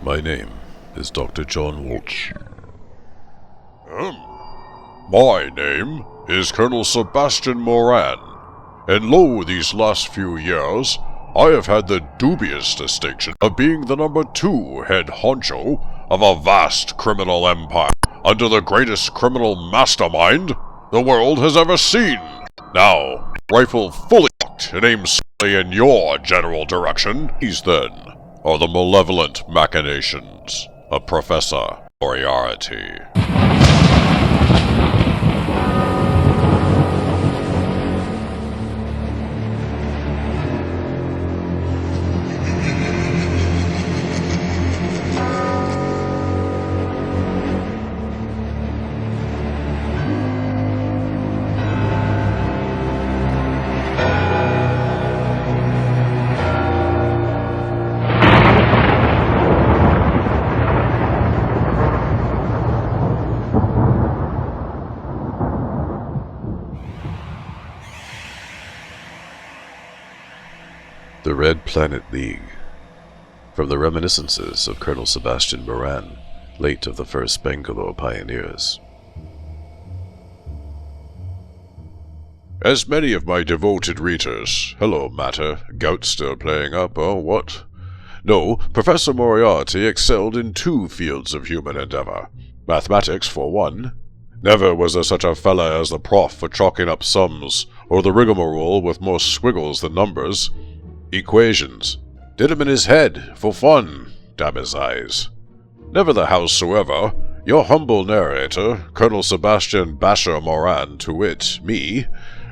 My name is Dr. John Walsh. My name is Colonel Sebastian Moran, and lo, these last few years, I have had the dubious distinction of being the number 2 head honcho of a vast criminal empire under the greatest criminal mastermind the world has ever seen. Now, rifle fully cocked and aimed solely in your general direction, these then are the malevolent machinations of Professor Moriarty. The Red Planet League. From the reminiscences of Colonel Sebastian Moran, late of the 1st Bangalore Pioneers. As many of my devoted readers, hello matter, gout still playing up, oh what? No, Professor Moriarty excelled in 2 fields of human endeavor. Mathematics, for one. Never was there such a fella as the prof for chalking up sums, or the rigmarole with more squiggles than numbers. Equations. Did 'em in his head, for fun, damn his eyes. Never the howsoever, your humble narrator, Colonel Sebastian Basher Moran, to wit, me,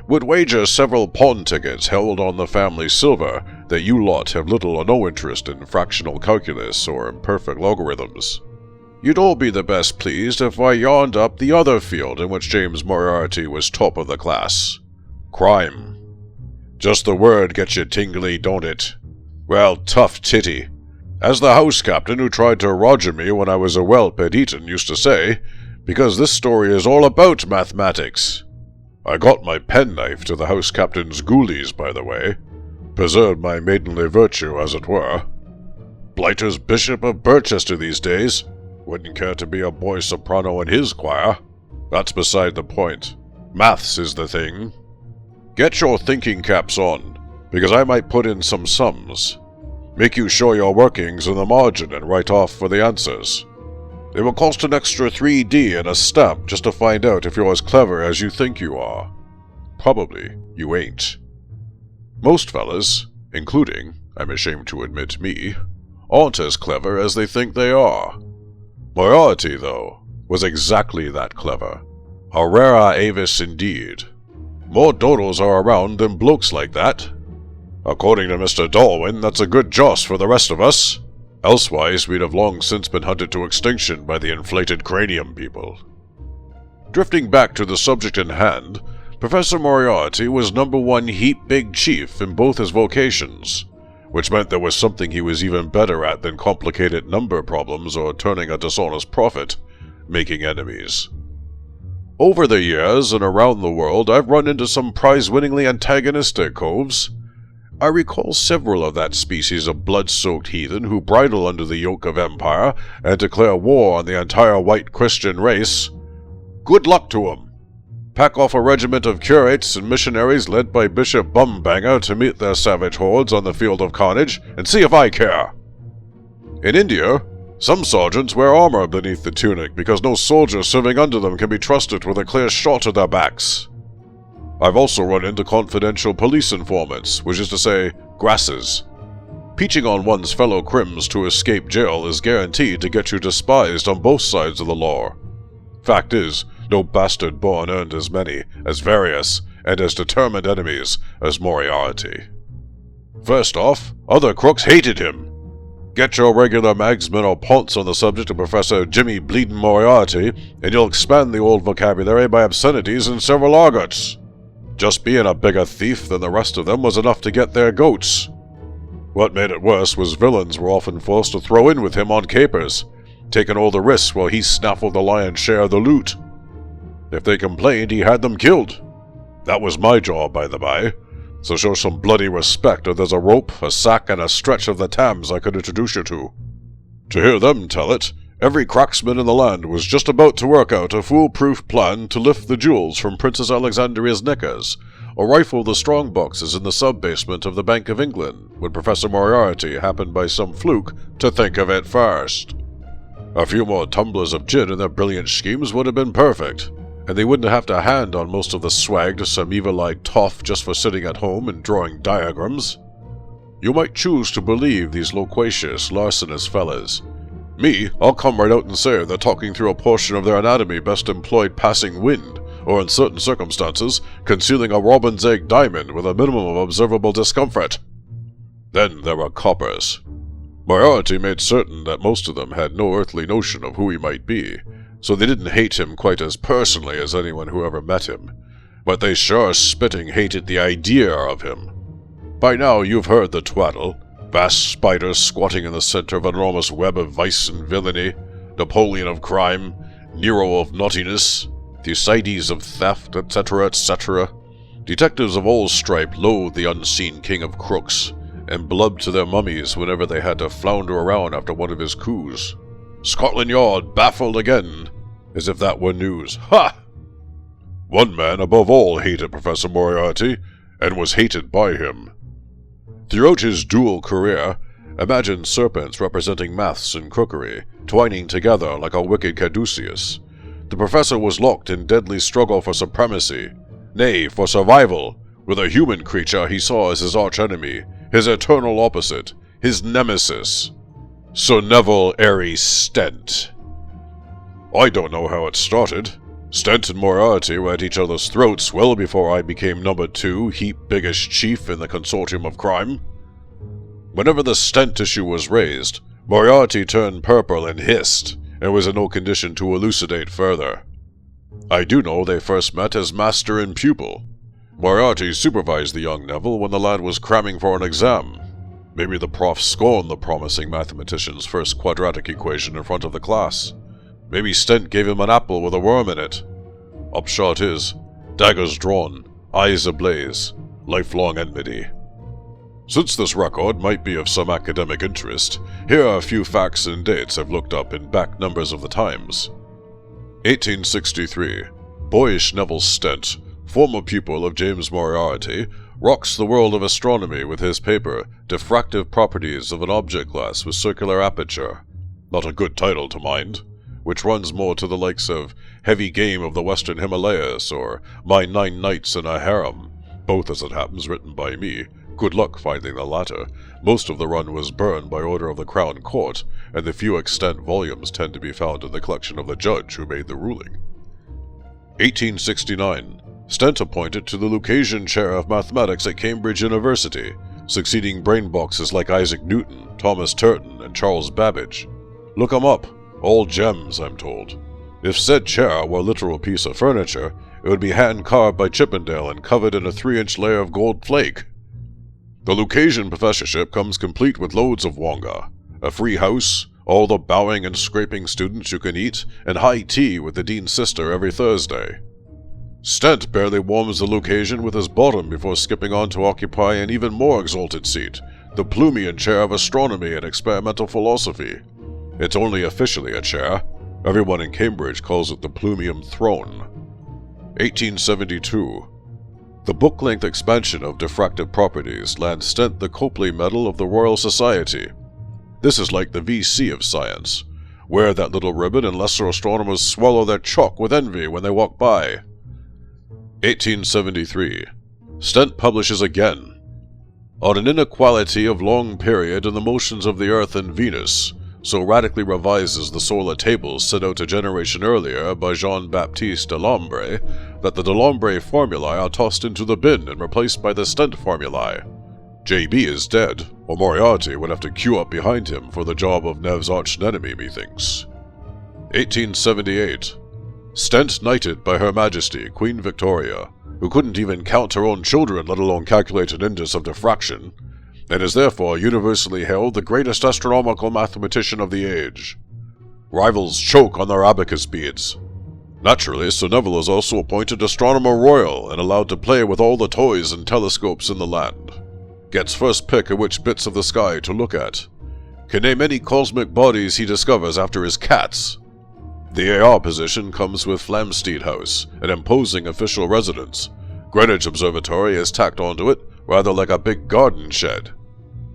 would wager several pawn tickets held on the family silver that you lot have little or no interest in fractional calculus or imperfect logarithms. You'd all be the best pleased if I yawned up the other field in which James Moriarty was top of the class. Crime. Just the word gets you tingly, don't it? Well, tough titty. As the house captain who tried to roger me when I was a whelp at Eton used to say, because this story is all about mathematics. I got my penknife to the house captain's ghoulies, by the way. Preserved my maidenly virtue, as it were. Blighter's Bishop of Birchester these days. Wouldn't care to be a boy soprano in his choir. That's beside the point. Maths is the thing. Get your thinking caps on, because I might put in some sums. Make you show your workings in the margin and write off for the answers. It will cost an extra 3D and a stamp just to find out if you're as clever as you think you are. Probably you ain't. Most fellas, including, I'm ashamed to admit, me, aren't as clever as they think they are. Moriarty, though, was exactly that clever. A rara avis indeed. More dodos are around than blokes like that. According to Mr. Darwin, that's a good joss for the rest of us. Elsewise, we'd have long since been hunted to extinction by the inflated cranium people. Drifting back to the subject in hand, Professor Moriarty was #1 heap big chief in both his vocations, which meant there was something he was even better at than complicated number problems or turning a dishonest profit, making enemies. Over the years and around the world, I've run into some prize-winningly antagonistic coves. I recall several of that species of blood-soaked heathen who bridle under the yoke of empire and declare war on the entire white Christian race. Good luck to 'em! Pack off a regiment of curates and missionaries led by Bishop Bumbanger to meet their savage hordes on the field of carnage, and see if I care! In India, some sergeants wear armor beneath the tunic because no soldier serving under them can be trusted with a clear shot at their backs. I've also run into confidential police informants, which is to say, grasses. Peaching on one's fellow crims to escape jail is guaranteed to get you despised on both sides of the law. Fact is, no bastard born earned as many, as various, and as determined enemies as Moriarty. First off, other crooks hated him. Get your regular magsmen or ponce on the subject of Professor Jimmy Bleedin' Moriarty, and you'll expand the old vocabulary by obscenities and several argots. Just being a bigger thief than the rest of them was enough to get their goats. What made it worse was villains were often forced to throw in with him on capers, taking all the risks while he snaffled the lion's share of the loot. If they complained, he had them killed. That was my job, by the by, so show some bloody respect or there's a rope, a sack, and a stretch of the Thames I could introduce you to. To hear them tell it, every cracksman in the land was just about to work out a foolproof plan to lift the jewels from Princess Alexandria's knickers, or rifle the strong boxes in the sub-basement of the Bank of England, when Professor Moriarty happened by some fluke to think of it first. A few more tumblers of gin and their brilliant schemes would have been perfect, and they wouldn't have to hand on most of the swag to some evil-eyed toff just for sitting at home and drawing diagrams. You might choose to believe these loquacious, larcenous fellas. Me, I'll come right out and say they're talking through a portion of their anatomy best employed passing wind, or in certain circumstances, concealing a robin's egg diamond with a minimum of observable discomfort. Then there were coppers. Moriarty made certain that most of them had no earthly notion of who he might be, so they didn't hate him quite as personally as anyone who ever met him, but they sure spitting hated the idea of him. By now you've heard the twaddle, vast spiders squatting in the center of an enormous web of vice and villainy, Napoleon of crime, Nero of naughtiness, Thucydides of theft, etc., etc. Detectives of all stripe loathed the unseen king of crooks, and blubbed to their mummies whenever they had to flounder around after one of his coups. Scotland Yard baffled again, as if that were news. Ha! One man above all hated Professor Moriarty, and was hated by him. Throughout his dual career, imagine serpents representing maths and crookery, twining together like a wicked caduceus. The professor was locked in deadly struggle for supremacy, nay, for survival, with a human creature he saw as his archenemy, his eternal opposite, his nemesis, Sir Nevil Aiery Stent. I don't know how it started. Stent and Moriarty were at each other's throats well before I became number 2, heap biggest chief in the consortium of crime. Whenever the Stent issue was raised, Moriarty turned purple and hissed, and was in no condition to elucidate further. I do know they first met as master and pupil. Moriarty supervised the young Nevil when the lad was cramming for an exam. Maybe the prof scorned the promising mathematician's first quadratic equation in front of the class. Maybe Stent gave him an apple with a worm in it. Upshot is, daggers drawn, eyes ablaze, lifelong enmity. Since this record might be of some academic interest, here are a few facts and dates I've looked up in back numbers of the Times. 1863. Boyish Nevil Stent, former pupil of James Moriarty, rocks the world of astronomy with his paper, Diffractive Properties of an Object Glass with Circular Aperture. Not a good title to mind, which runs more to the likes of Heavy Game of the Western Himalayas or My 9 Nights in a Harem, both as it happens written by me. Good luck finding the latter. Most of the run was burned by order of the Crown Court, and the few extant volumes tend to be found in the collection of the judge who made the ruling. 1869. Stent appointed to the Lucasian Chair of Mathematics at Cambridge University, succeeding brainboxes like Isaac Newton, Thomas Turton, and Charles Babbage. Look 'em up. All gems, I'm told. If said chair were a literal piece of furniture, it would be hand-carved by Chippendale and covered in a 3-inch layer of gold flake. The Lucasian professorship comes complete with loads of wonga, a free house, all the bowing and scraping students you can eat, and high tea with the dean's sister every Thursday. Stent barely warms the Lucasian with his bottom before skipping on to occupy an even more exalted seat, the Plumian chair of astronomy and experimental philosophy. It's only officially a chair. Everyone in Cambridge calls it the Plumium Throne. 1872. The book-length expansion of Diffractive Properties lands Stent the Copley Medal of the Royal Society. This is like the VC of science. Wear that little ribbon and lesser astronomers swallow their chalk with envy when they walk by. 1873. Stent publishes again. On an inequality of long period in the motions of the Earth and Venus, so radically revises the solar tables set out a generation earlier by Jean-Baptiste Delambre that the Delambre formulae are tossed into the bin and replaced by the Stent formulae. JB is dead, or Moriarty would have to queue up behind him for the job of Nev's arch-enemy, methinks. 1878. Stent knighted by Her Majesty Queen Victoria, who couldn't even count her own children, let alone calculate an index of diffraction, and is therefore universally held the greatest astronomical mathematician of the age. Rivals choke on their abacus beads. Naturally, Sir Nevil is also appointed Astronomer Royal and allowed to play with all the toys and telescopes in the land. Gets first pick of which bits of the sky to look at. can name any cosmic bodies he discovers after his cats. The AR position comes with Flamsteed House, an imposing official residence. Greenwich Observatory is tacked onto it, rather like a big garden shed.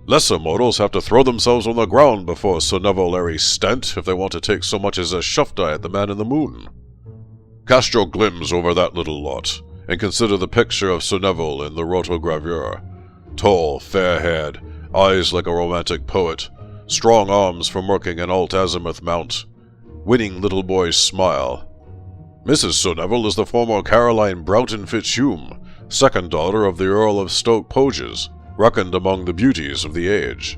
Lesser mortals have to throw themselves on the ground before Sir Nevil Aiery Stent if they want to take so much as a shufti at the man in the moon. Cast your glimpse over that little lot, and consider the picture of Sir Nevil in the rotogravure. Tall, fair-haired, eyes like a romantic poet, strong arms from working an alt-azimuth mount, winning little boy's smile. Mrs. Sir Nevil is the former Caroline Broughton Fitzhume, second daughter of the Earl of Stoke-Poges, reckoned among the beauties of the age.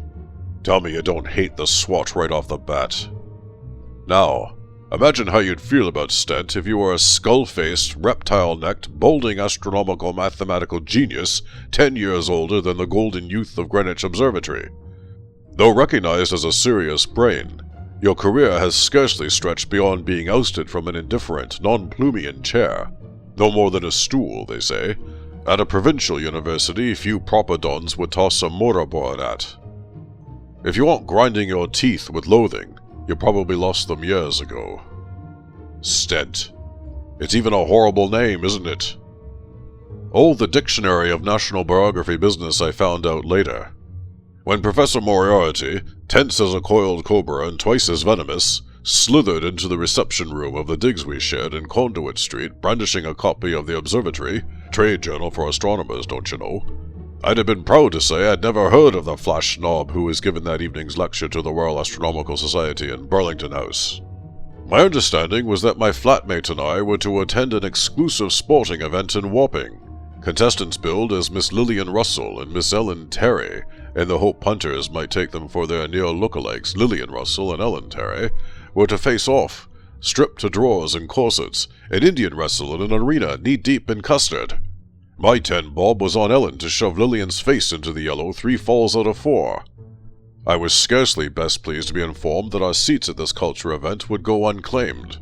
Tell me you don't hate the swat right off the bat. Now, imagine how you'd feel about Stent if you were a skull-faced, reptile-necked, balding astronomical mathematical genius 10 years older than the golden youth of Greenwich Observatory. Though recognized as a serious brain, your career has scarcely stretched beyond being ousted from an indifferent, non-Plumian chair. No more than a stool, they say. At a provincial university, few proper dons would toss a mortarboard at. If you aren't grinding your teeth with loathing, you probably lost them years ago. Stent. It's even a horrible name, isn't it? Oh, the Dictionary of National Biography business I found out later. When Professor Moriarty, tense as a coiled cobra and twice as venomous, slithered into the reception room of the digs we shared in Conduit Street, brandishing a copy of the Observatory, trade journal for astronomers, don't you know, I'd have been proud to say I'd never heard of the flash snob who was given that evening's lecture to the Royal Astronomical Society in Burlington House. My understanding was that my flatmate and I were to attend an exclusive sporting event in Wapping. Contestants billed as Miss Lillian Russell and Miss Ellen Terry, in the hope punters might take them for their near lookalikes Lillian Russell and Ellen Terry, were to face off, stripped to drawers and corsets, and Indian wrestle in an arena knee-deep in custard. My 10 bob was on Ellen to shove Lillian's face into the yellow 3 falls out of 4. I was scarcely best pleased to be informed that our seats at this culture event would go unclaimed.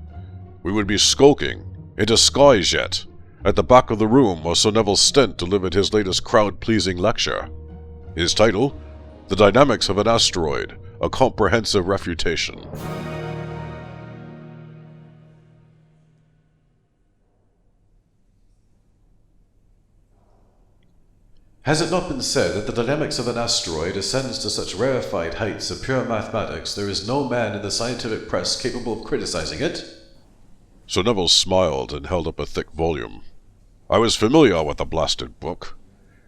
We would be skulking, in disguise yet, at the back of the room where Sir Nevil Stent delivered his latest crowd-pleasing lecture. His title, The Dynamics of an Asteroid, a Comprehensive Refutation. Has it not been said that the dynamics of an asteroid ascends to such rarefied heights of pure mathematics there is no man in the scientific press capable of criticizing it? Sir Nevil smiled and held up a thick volume. I was familiar with the blasted book.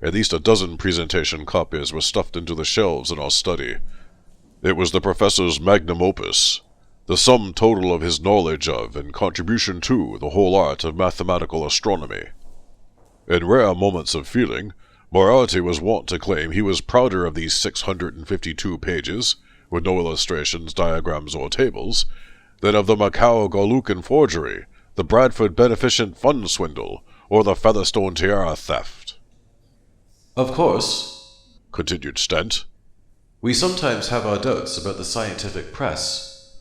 At least a dozen presentation copies were stuffed into the shelves in our study. It was the professor's magnum opus, the sum total of his knowledge of and contribution to the whole art of mathematical astronomy. In rare moments of feeling, Moriarty was wont to claim he was prouder of these 652 pages, with no illustrations, diagrams, or tables, than of the Macau-Golucan forgery, the Bradford Beneficent Fund swindle, or the Featherstone Tiara theft. Of course, continued Stent, we sometimes have our doubts about the scientific press.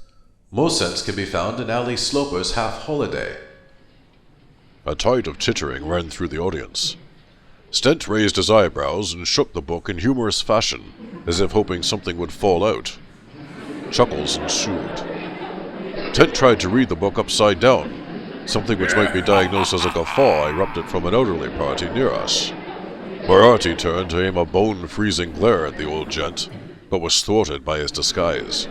Most sense can be found in Ali Sloper's Half Holiday. A tide of tittering ran through the audience. Stent raised his eyebrows and shook the book in humorous fashion, as if hoping something would fall out. Chuckles ensued. Tent tried to read the book upside down. Something which might be diagnosed as a guffaw erupted from an elderly party near us. Moriarty turned to aim a bone-freezing glare at the old gent, but was thwarted by his disguise.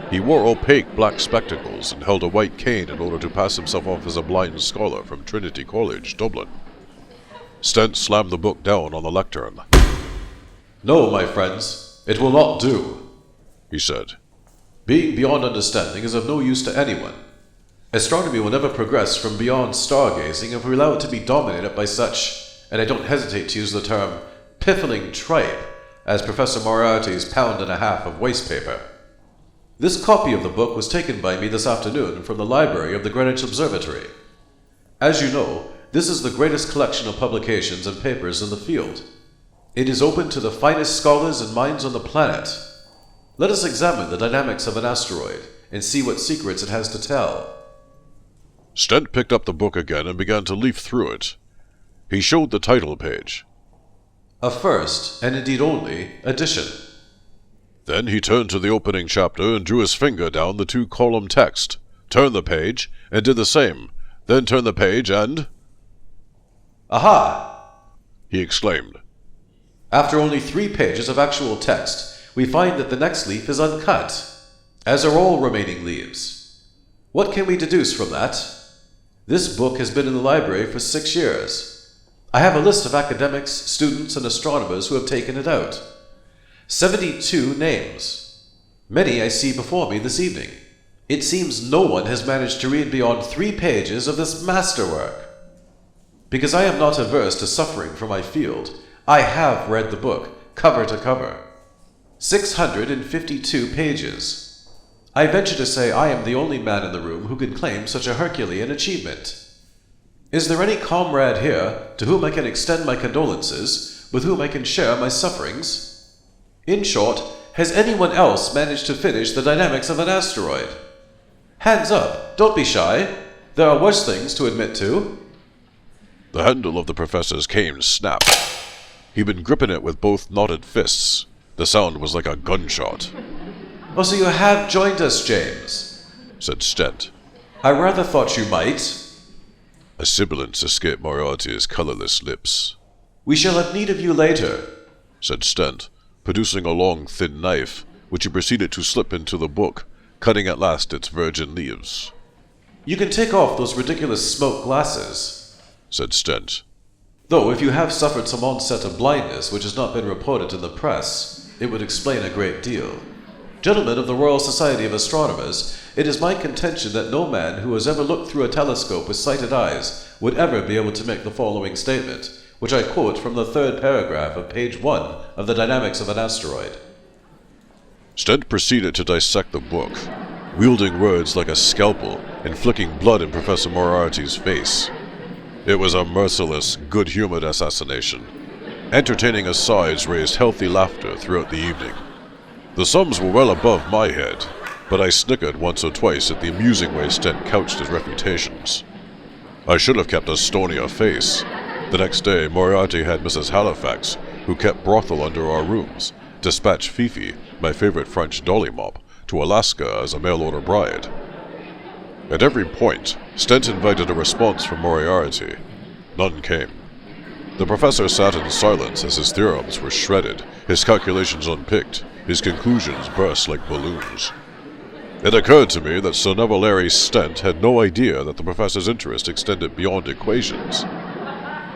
He wore opaque black spectacles and held a white cane in order to pass himself off as a blind scholar from Trinity College, Dublin. Stent slammed the book down on the lectern. No, my friends, it will not do, he said. Being beyond understanding is of no use to anyone. Astronomy will never progress from beyond stargazing if we allow it to be dominated by such, and I don't hesitate to use the term, piffling tripe, as Professor Moriarty's £1.50 of wastepaper. This copy of the book was taken by me this afternoon from the library of the Greenwich Observatory. As you know, this is the greatest collection of publications and papers in the field. It is open to the finest scholars and minds on the planet. Let us examine the dynamics of an asteroid and see what secrets it has to tell. Stent picked up the book again and began to leaf through it. He showed the title page. A first, and indeed only, edition. Then he turned to the opening chapter and drew his finger down the 2-column text, turned the page, and did the same, then turned the page and— "Aha!" he exclaimed. After only 3 pages of actual text, we find that the next leaf is uncut, as are all remaining leaves. What can we deduce from that? This book has been in the library for 6 years. I have a list of academics, students, and astronomers who have taken it out. 72 names. Many I see before me this evening. It seems no one has managed to read beyond 3 pages of this masterwork. Because I am not averse to suffering for my field, I have read the book, cover to cover. 652 pages. I venture to say I am the only man in the room who can claim such a Herculean achievement. Is there any comrade here to whom I can extend my condolences, with whom I can share my sufferings? In short, has anyone else managed to finish the dynamics of an asteroid? Hands up, don't be shy. There are worse things to admit to. The handle of the professor's cane snapped. He'd been gripping it with both knotted fists. The sound was like a gunshot. "Oh, so you have joined us, James," said Stent. "I rather thought you might." A sibilance escaped Moriarty's colorless lips. "We shall have need of you later," said Stent, producing a long, thin knife, which he proceeded to slip into the book, cutting at last its virgin leaves. "You can take off those ridiculous smoke glasses," said Stent. "Though if you have suffered some onset of blindness which has not been reported in the press, it would explain a great deal. Gentlemen of the Royal Society of Astronomers, it is my contention that no man who has ever looked through a telescope with sighted eyes would ever be able to make the following statement, which I quote from the 3rd paragraph of page 1 of the Dynamics of an Asteroid." Stent proceeded to dissect the book, wielding words like a scalpel and flicking blood in Professor Moriarty's face. It was a merciless, good-humored assassination. Entertaining asides raised healthy laughter throughout the evening. The sums were well above my head, but I snickered once or twice at the amusing way Stent couched his refutations. I should have kept a stonier face. The next day, Moriarty had Mrs. Halifax, who kept brothel under our rooms, dispatch Fifi, my favorite French dolly mop, to Alaska as a mail-order bride. At every point, Stent invited a response from Moriarty. None came. The professor sat in silence as his theorems were shredded, his calculations unpicked, his conclusions burst like balloons. It occurred to me that Sir Nevil Aiery Stent had no idea that the professor's interest extended beyond equations.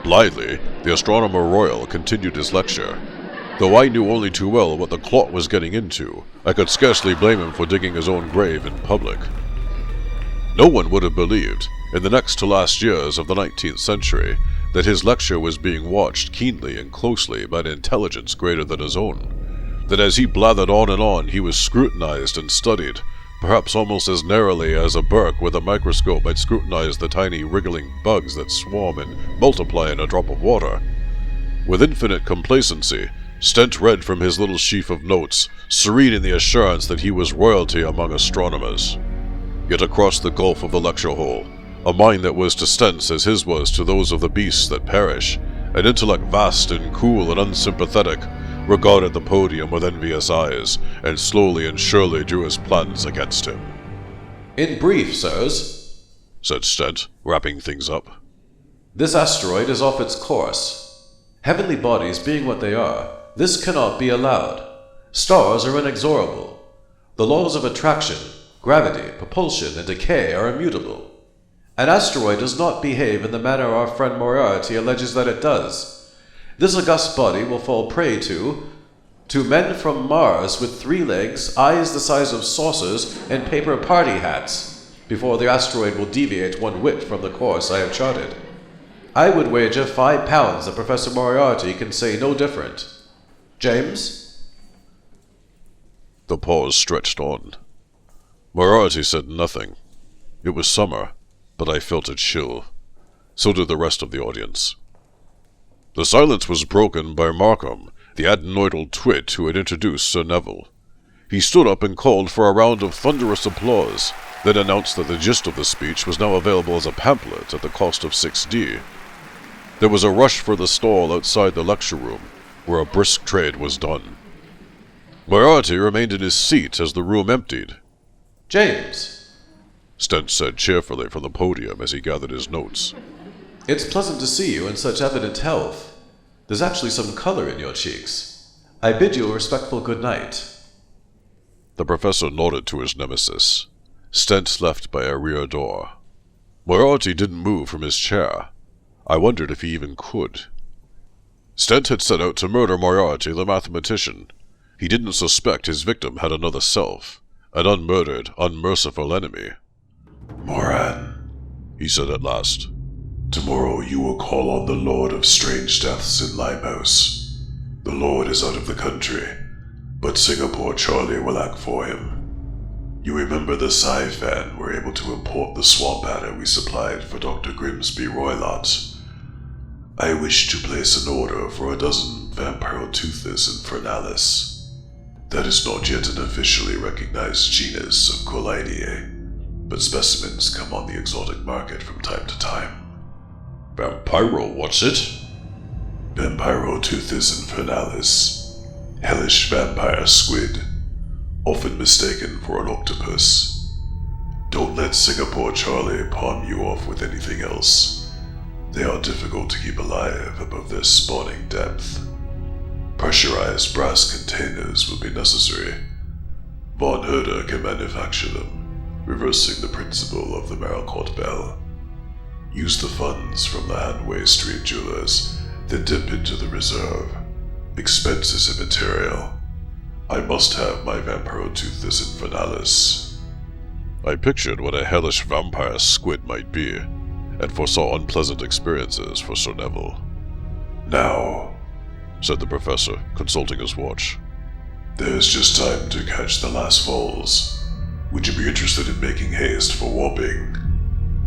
Blithely, the Astronomer Royal continued his lecture. Though I knew only too well what the clot was getting into, I could scarcely blame him for digging his own grave in public. No one would have believed, in the next to last years of the 19th century, that his lecture was being watched keenly and closely by an intelligence greater than his own. That as he blathered on, he was scrutinized and studied, perhaps almost as narrowly as a Burke with a microscope might scrutinize the tiny wriggling bugs that swarm and multiply in a drop of water. With infinite complacency, Stent read from his little sheaf of notes, serene in the assurance that he was royalty among astronomers. Yet across the gulf of the lecture hall, a mind that was to Stent's as his was to those of the beasts that perish, an intellect vast and cool and unsympathetic, regarded the podium with envious eyes, and slowly and surely drew his plans against him. "In brief, sirs," said Stent, wrapping things up, "this asteroid is off its course. Heavenly bodies being what they are, this cannot be allowed. Stars are inexorable. The laws of attraction, gravity, propulsion, and decay are immutable. An asteroid does not behave in the manner our friend Moriarty alleges that it does. This august body will fall prey to men from Mars with 3 legs, eyes the size of saucers, and paper party hats, before the asteroid will deviate 1 whit from the course I have charted. I would wager £5 that Professor Moriarty can say no different. James?" The pause stretched on. Moriarty said nothing. It was summer, but I felt a chill. So did the rest of the audience. The silence was broken by Markham, the adenoidal twit who had introduced Sir Nevil. He stood up and called for a round of thunderous applause, then announced that the gist of the speech was now available as a pamphlet at the cost of 6d. There was a rush for the stall outside the lecture room, where a brisk trade was done. Moriarty remained in his seat as the room emptied. James, Stent said cheerfully from the podium as he gathered his notes. it's pleasant to see you in such evident health. There's actually some color in your cheeks. I bid you a respectful good night. The professor nodded to his nemesis. Stent left by a rear door. Moriarty didn't move from his chair. I wondered if he even could. Stent had set out to murder Moriarty, the mathematician. He didn't suspect his victim had another self, an unmurdered, unmerciful enemy. Moran, He said at last. tomorrow you will call on the Lord of Strange Deaths in Limehouse. The Lord is out of the country, but Singapore Charlie will act for him. You remember the Sci-Fan were able to import the swamp adder we supplied for Dr. Grimsby Roylott. I wish to place an order for a dozen Vampirotoothes Infernalis. That is not yet an officially recognized genus of Colidae, but specimens come on the exotic market from time to time. Vampiro, what's it? Vampirotoothes Infernalis, hellish vampire squid, often mistaken for an octopus. Don't let Singapore Charlie palm you off with anything else. They are difficult to keep alive above their spawning depth. Pressurized brass containers will be necessary. Von Herder can manufacture them, reversing the principle of the Maricourt Bell. Use the funds from the Hanway Street jewelers, then dip into the reserve. Expenses immaterial. I must have my Vampirotoothes Infernalis. I pictured what a hellish vampire squid might be, and foresaw unpleasant experiences for Sir Nevil. Now, Said the professor, consulting his watch. there's just time to catch the last falls. Would you be interested in making haste for warping?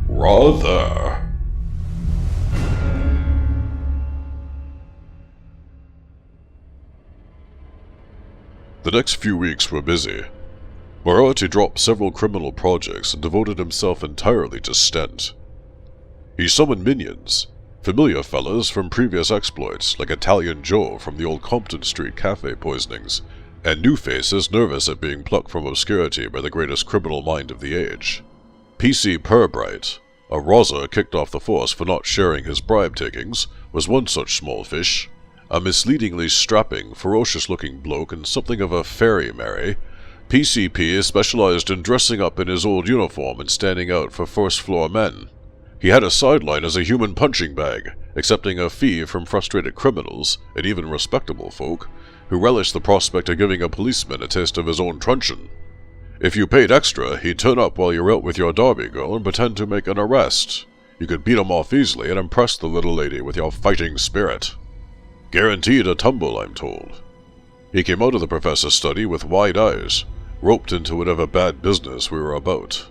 Rather. The next few weeks were busy. Moriarty dropped several criminal projects and devoted himself entirely to Stent. He summoned minions, familiar fellas from previous exploits like Italian Joe from the old Compton Street cafe poisonings, and new faces nervous at being plucked from obscurity by the greatest criminal mind of the age. PC Purbright, a Rosa kicked off the force for not sharing his bribe-takings, was one such small fish. A misleadingly strapping, ferocious-looking bloke and something of a fairy Mary, PCP specialized in dressing up in his old uniform and standing out for first-floor men. He had a sideline as a human punching bag, accepting a fee from frustrated criminals, and even respectable folk, who relished the prospect of giving a policeman a taste of his own truncheon. If you paid extra, he'd turn up while you're out with your Derby girl and pretend to make an arrest. You could beat him off easily and impress the little lady with your fighting spirit. Guaranteed a tumble, I'm told. He came out of the professor's study with wide eyes, roped into whatever bad business we were about.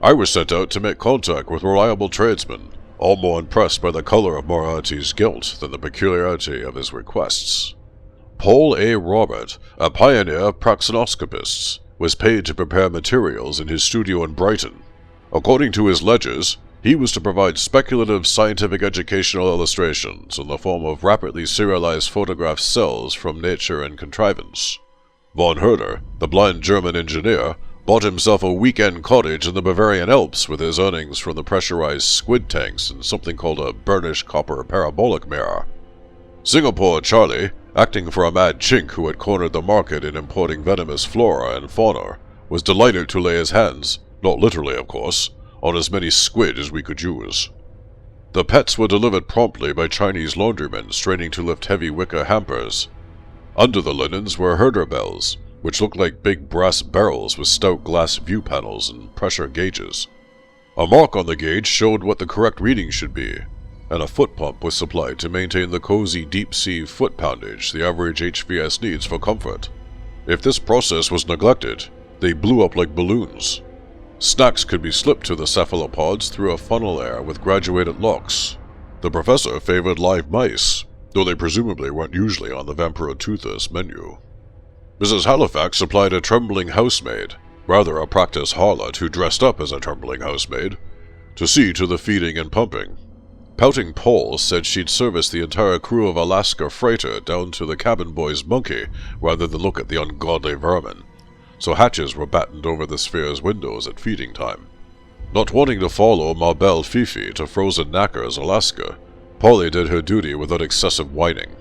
I was sent out to make contact with reliable tradesmen, all more impressed by the color of Moriarty's guilt than the peculiarity of his requests. Paul A. Robert, a pioneer of praxinoscopists, was paid to prepare materials in his studio in Brighton. According to his ledgers, he was to provide speculative scientific educational illustrations in the form of rapidly serialized photographed cells from nature and contrivance. Von Herder, the blind German engineer, bought himself a weekend cottage in the Bavarian Alps with his earnings from the pressurized squid tanks and something called a burnished copper parabolic mirror. Singapore Charlie, acting for a mad chink who had cornered the market in importing venomous flora and fauna, was delighted to lay his hands, not literally of course, on as many squid as we could use. The pets were delivered promptly by Chinese laundrymen straining to lift heavy wicker hampers. Under the linens were herder bells, which looked like big brass barrels with stout glass view panels and pressure gauges. A mark on the gauge showed what the correct reading should be, and a foot pump was supplied to maintain the cozy deep-sea foot poundage the average HVS needs for comfort. If this process was neglected, they blew up like balloons. Snacks could be slipped to the cephalopods through a funnel air with graduated locks. The professor favored live mice, though they presumably weren't usually on the Vampirotoothes menu. Mrs. Halifax supplied a trembling housemaid, rather a practice harlot who dressed up as a trembling housemaid, to see to the feeding and pumping. Pouting Paul said she'd service the entire crew of Alaska freighter down to the cabin boy's monkey rather than look at the ungodly vermin, so hatches were battened over the sphere's windows at feeding time. Not wanting to follow Ma Belle Fifi to frozen knackers, Alaska, Polly did her duty without excessive whining.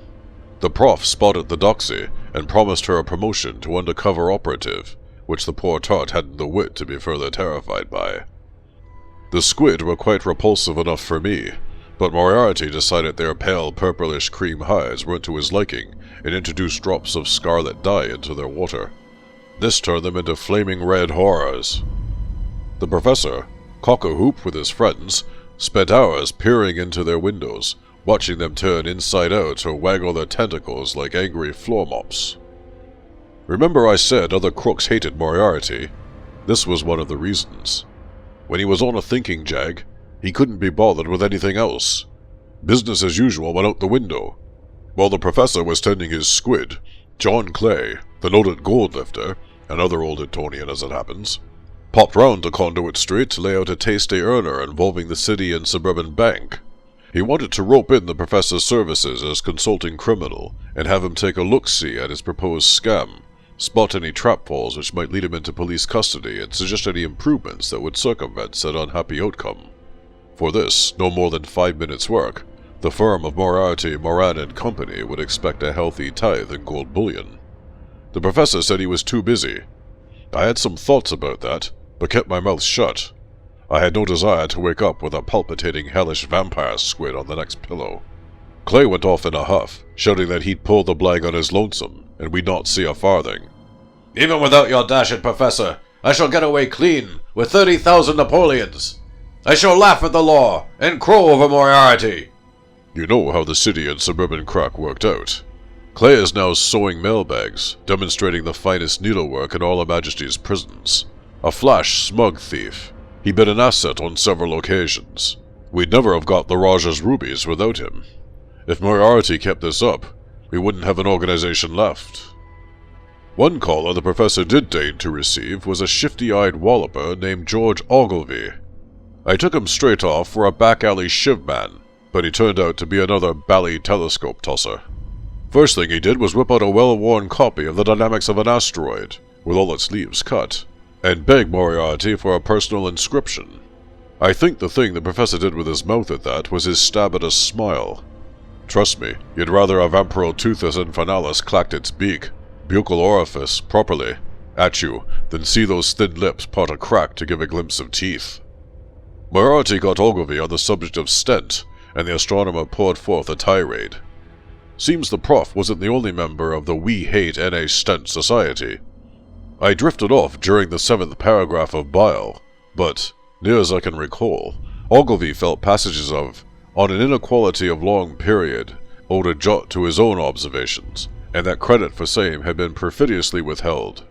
The prof spotted the doxy and promised her a promotion to undercover operative, which the poor tart hadn't the wit to be further terrified by. The squid were quite repulsive enough for me, but Moriarty decided their pale purplish cream hides weren't to his liking and introduced drops of scarlet dye into their water. This turned them into flaming red horrors. The professor, cock-a-hoop with his friends, spent hours peering into their windows, watching them turn inside out or waggle their tentacles like angry floor mops. Remember I said other crooks hated Moriarty? This was one of the reasons. When he was on a thinking jag, he couldn't be bothered with anything else. Business as usual went out the window. While the professor was tending his squid, John Clay, the noted gold lifter, another old Etonian as it happens, popped round to Conduit Street to lay out a tasty earner involving the city and suburban bank. He wanted to rope in the professor's services as consulting criminal and have him take a look-see at his proposed scam, spot any trapfalls which might lead him into police custody, and suggest any improvements that would circumvent said unhappy outcome. For this, no more than 5 minutes' work, the firm of Moriarty, Moran and Company would expect a healthy tithe in gold bullion. The professor said he was too busy. I had some thoughts about that, but kept my mouth shut. I had no desire to wake up with a palpitating hellish vampire squid on the next pillow. Clay went off in a huff, shouting that he'd pull the blag on his lonesome, and we'd not see a farthing. Even without your dashed professor, I shall get away clean, with 30,000 Napoleons. I shall laugh at the law, and crow over Moriarty. You know how the city and suburban crack worked out. Clay is now sewing mailbags, demonstrating the finest needlework in all Her Majesty's prisons. A flash smug thief. He'd been an asset on several occasions. We'd never have got the Rajah's rubies without him. If Moriarty kept this up, we wouldn't have an organization left. One caller the professor did deign to receive was a shifty-eyed walloper named George Ogilvy. I took him straight off for a back-alley shivman, but he turned out to be another bally telescope tosser. First thing he did was whip out a well-worn copy of the Dynamics of an Asteroid, with all its leaves cut, and beg Moriarty for a personal inscription. I think the thing the professor did with his mouth at that was his stab at a smile. Trust me, you'd rather have Emperor Toothus Infernales clacked its beak, buccal orifice, properly, at you, than see those thin lips part a crack to give a glimpse of teeth. Moriarty got Ogilvy on the subject of Stent, and the astronomer poured forth a tirade. Seems the prof wasn't the only member of the We Hate N.A. Stent Society. I drifted off during the 7th paragraph of Bile, but, near as I can recall, Ogilvy felt passages of, on an inequality of long period, owed a jot to his own observations, and that credit for same had been perfidiously withheld.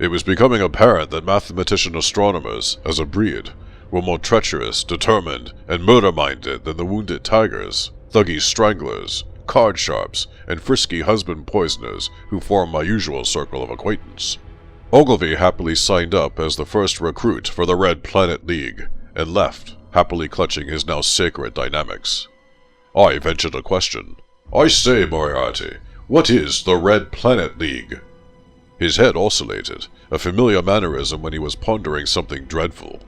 It was becoming apparent that mathematician astronomers, as a breed, were more treacherous, determined, and murder-minded than the wounded tigers, thuggy stranglers, card sharps, and frisky husband poisoners who form my usual circle of acquaintance. Ogilvy happily signed up as the first recruit for the Red Planet League, and left, happily clutching his now sacred dynamics. I ventured a question. I say, Moriarty, what is the Red Planet League? His head oscillated, a familiar mannerism when he was pondering something dreadful.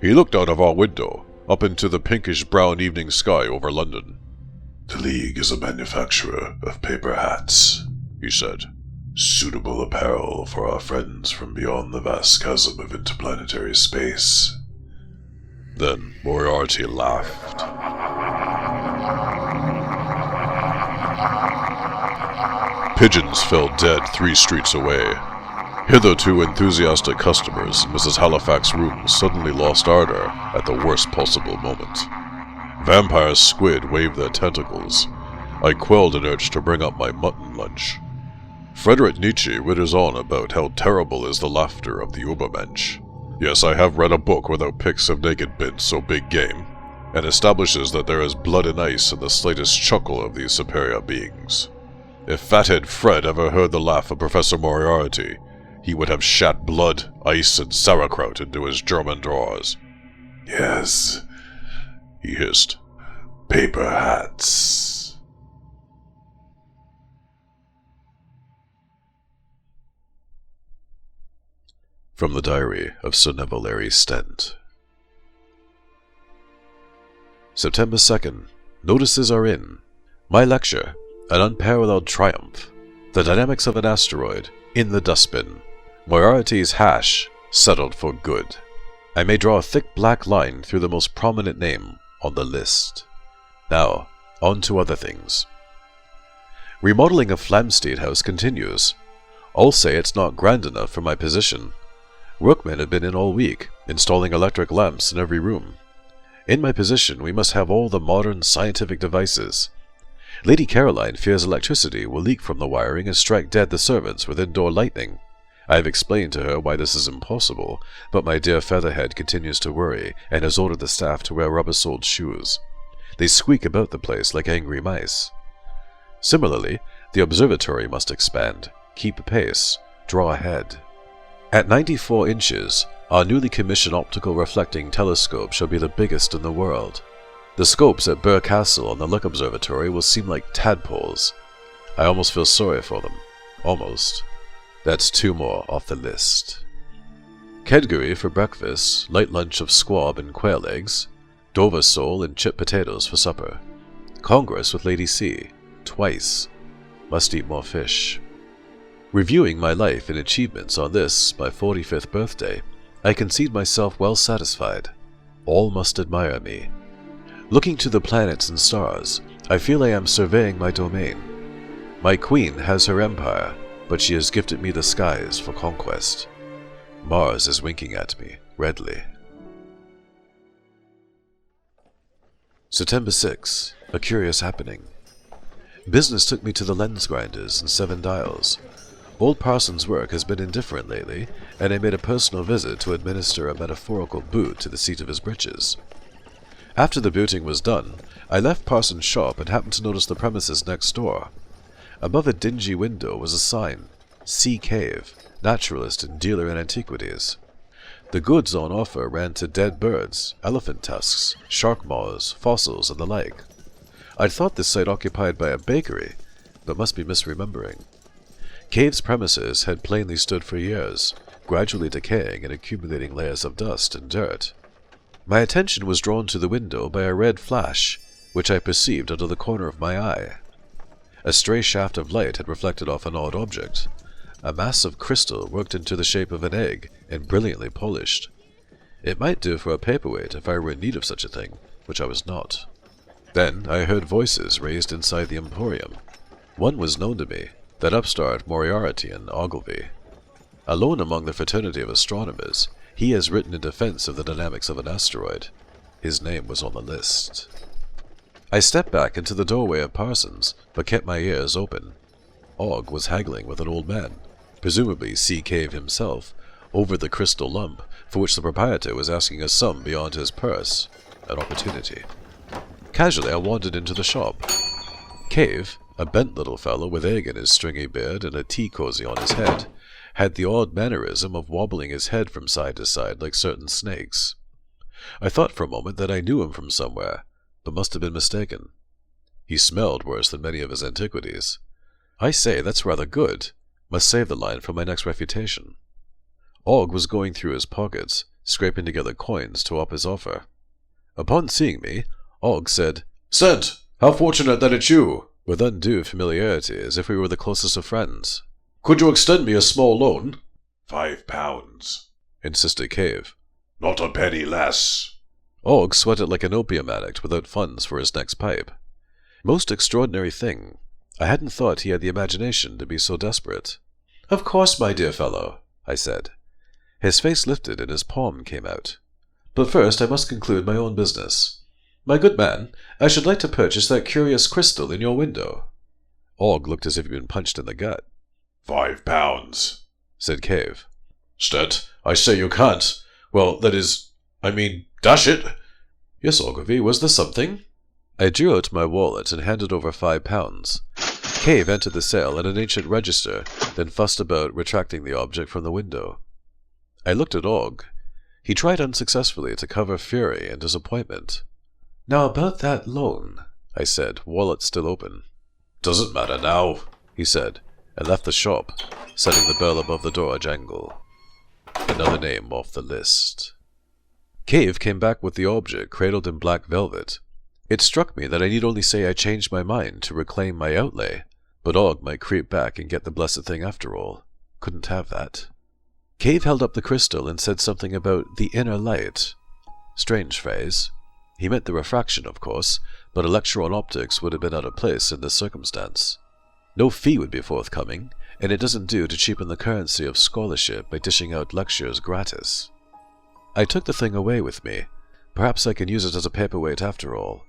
He looked out of our window, up into the pinkish-brown evening sky over London. The League is a manufacturer of paper hats, he said. Suitable apparel for our friends from beyond the vast chasm of interplanetary space. Then Moriarty laughed. Pigeons fell dead 3 streets away. Hitherto enthusiastic customers in Mrs. Halifax's room suddenly lost ardor at the worst possible moment. Vampire squid waved their tentacles. I quelled an urge to bring up my mutton lunch. Friedrich Nietzsche ritters on about how terrible is the laughter of the Übermensch. Yes, I have read a book without pics of naked bits, so big game, and establishes that there is blood and ice in the slightest chuckle of these superior beings. If Fathead Fred ever heard the laugh of Professor Moriarty, he would have shat blood, ice, and sauerkraut into his German drawers. Yes, he hissed. paper hats. From the Diary of Sir Nevil Aiery Stent. September 2nd. Notices are in. My lecture, An Unparalleled Triumph. The Dynamics of an Asteroid, in the dustbin. Moriarty's hash, settled for good. I may draw a thick black line through the most prominent name on the list. Now, on to other things. Remodeling of Flamsteed House continues. All say it's not grand enough for my position. Workmen have been in all week, installing electric lamps in every room. In my position, we must have all the modern scientific devices. Lady Caroline fears electricity will leak from the wiring and strike dead the servants with indoor lightning. I have explained to her why this is impossible, but my dear Featherhead continues to worry and has ordered the staff to wear rubber-soled shoes. They squeak about the place like angry mice. Similarly, the observatory must expand, keep pace, draw ahead. At 94 inches, our newly commissioned optical reflecting telescope shall be the biggest in the world. The scopes at Burr Castle on the Look Observatory will seem like tadpoles. I almost feel sorry for them. Almost. That's 2 more off the list. Kedgeree for breakfast, light lunch of squab and quail eggs, Dover sole and chip potatoes for supper. Congress with Lady C. Twice. Must eat more fish. Reviewing my life and achievements on this, my 45th birthday, I concede myself well satisfied. All must admire me. Looking to the planets and stars, I feel I am surveying my domain. My queen has her empire, but she has gifted me the skies for conquest. Mars is winking at me, redly. September 6. A curious happening. Business took me to the lens grinders and 7 Dials. Old Parsons' work has been indifferent lately, and I made a personal visit to administer a metaphorical boot to the seat of his breeches. After the booting was done, I left Parsons' shop and happened to notice the premises next door. Above a dingy window was a sign, Sea Cave, naturalist and dealer in antiquities. The goods on offer ran to dead birds, elephant tusks, shark maws, fossils, and the like. I'd thought this site occupied by a bakery, but must be misremembering. Cave's premises had plainly stood for years, gradually decaying and accumulating layers of dust and dirt. My attention was drawn to the window by a red flash, which I perceived out of the corner of my eye. A stray shaft of light had reflected off an odd object, a mass of crystal worked into the shape of an egg and brilliantly polished. It might do for a paperweight if I were in need of such a thing, which I was not. Then I heard voices raised inside the emporium. One was known to me, that upstart Moriarty in Ogilvy. Alone among the fraternity of astronomers, he has written in defense of the dynamics of an asteroid. His name was on the list. I stepped back into the doorway of Parsons, but kept my ears open. Og was haggling with an old man, presumably Sea Cave himself, over the crystal lump, for which the proprietor was asking a sum beyond his purse. An opportunity. Casually I wandered into the shop. Cave, a bent little fellow with egg in his stringy beard and a tea cozy on his head, had the odd mannerism of wobbling his head from side to side like certain snakes. I thought for a moment that I knew him from somewhere, but must have been mistaken. He smelled worse than many of his antiquities. I say, that's rather good. Must save the line for my next refutation. Og was going through his pockets, scraping together coins to up his offer. Upon seeing me, Og said, "Stent, how fortunate that it's you," with undue familiarity, as if we were the closest of friends. "Could you extend me a small loan?" £5, insisted Cave. not a penny less. Og sweated like an opium addict without funds for his next pipe. Most extraordinary thing. I hadn't thought he had the imagination to be so desperate. "Of course, my dear fellow," I said. His face lifted and his palm came out. "But first I must conclude my own business. My good man, I should like to purchase that curious crystal in your window." Og looked as if he'd been punched in the gut. £5, said Cave. "Stent, I say you can't. Well, that is, dash it." "Yes, Ogilvy, was there something?" I drew out my wallet and handed over £5. Cave entered the sale in an ancient register, then fussed about retracting the object from the window. I looked at Og. He tried unsuccessfully to cover fury and disappointment. Now about that loan, I said, wallet still open. Doesn't matter now, he said, and left the shop, setting the bell above the door ajangle. Another name off the list. Cave came back with the object cradled in black velvet. It struck me that I need only say I changed my mind to reclaim my outlay, but Og might creep back and get the blessed thing after all. Couldn't have that. Cave held up the crystal and said something about the inner light. Strange phrase. He meant the refraction, of course, but a lecture on optics would have been out of place in this circumstance. No fee would be forthcoming, and it doesn't do to cheapen the currency of scholarship by dishing out lectures gratis. I took the thing away with me. Perhaps I can use it as a paperweight after all.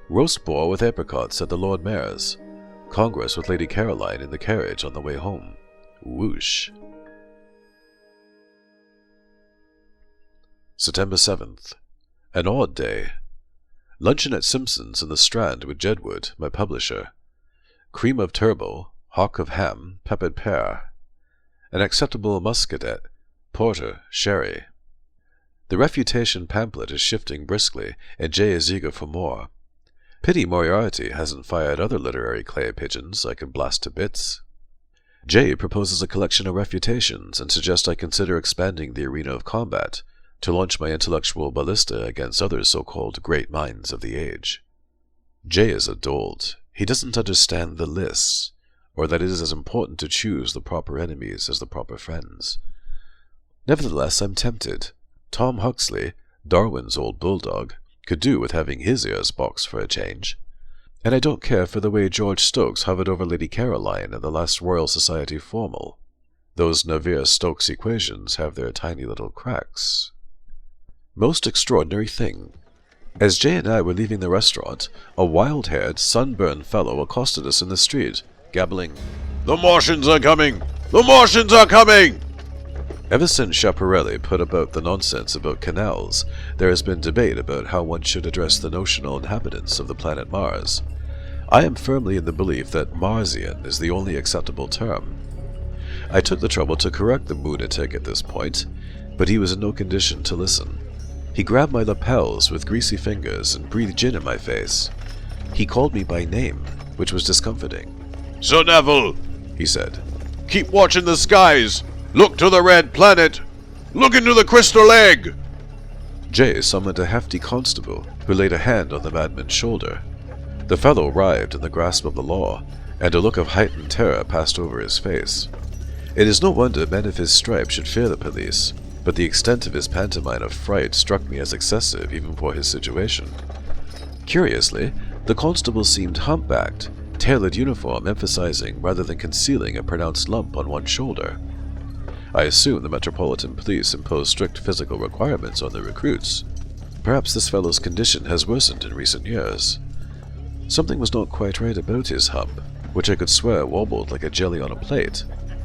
Roast boar with apricots at the Lord Mayor's. Congress with Lady Caroline in the carriage on the way home. Whoosh. September 7th. An odd day. Luncheon at Simpson's in the Strand with Jedwood, my publisher. Cream of turbot, hock of ham, peppered pear. An acceptable muscadet, porter, sherry. The refutation pamphlet is shifting briskly, and Jay is eager for more. Pity Moriarty hasn't fired other literary clay pigeons I can blast to bits. Jay proposes a collection of refutations and suggests I consider expanding the arena of combat to launch my intellectual ballista against other so-called great minds of the age. Jay is a dolt. He doesn't understand the lists, or that it is as important to choose the proper enemies as the proper friends. Nevertheless, I'm tempted. Tom Huxley, Darwin's old bulldog, could do with having his ears boxed for a change. And I don't care for the way George Stokes hovered over Lady Caroline in the last Royal Society formal. Those Navier-Stokes equations have their tiny little cracks. Most extraordinary thing. As Jay and I were leaving the restaurant, a wild-haired, sunburned fellow accosted us in the street, gabbling, "The Martians are coming! The Martians are coming!" Ever since Schiaparelli put about the nonsense about canals, there has been debate about how one should address the notional inhabitants of the planet Mars. I am firmly in the belief that Marsian is the only acceptable term. I took the trouble to correct the lunatic at this point, but he was in no condition to listen. He grabbed my lapels with greasy fingers and breathed gin in my face. He called me by name, which was discomforting. "Sir Nevil," he said, "keep watching the skies! Look to the red planet! Look into the crystal egg!" Jay summoned a hefty constable, who laid a hand on the madman's shoulder. The fellow writhed in the grasp of the law, and a look of heightened terror passed over his face. It is no wonder men of his stripe should fear the police, but the extent of his pantomime of fright struck me as excessive even for his situation. Curiously, the constable seemed humpbacked, tailored uniform emphasizing rather than concealing a pronounced lump on one shoulder. I assume the Metropolitan Police impose strict physical requirements on their recruits. Perhaps this fellow's condition has worsened in recent years. Something was not quite right about his hump, which I could swear wobbled like a jelly on a plate.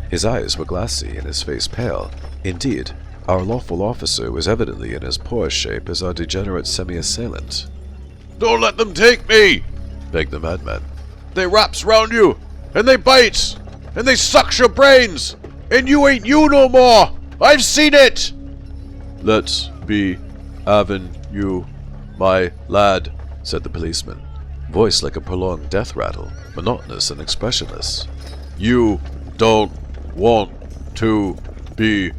His eyes were glassy and his face pale. Indeed, our lawful officer was evidently in as poor shape as our degenerate semi-assailant. "Don't let them take me!" begged the madman. "They wraps round you, and they bites, and they sucks your brains, and you ain't you no more! I've seen it!" "Let's be havin' you, my lad," said the policeman, voice like a prolonged death rattle, monotonous and expressionless. "You don't want to be,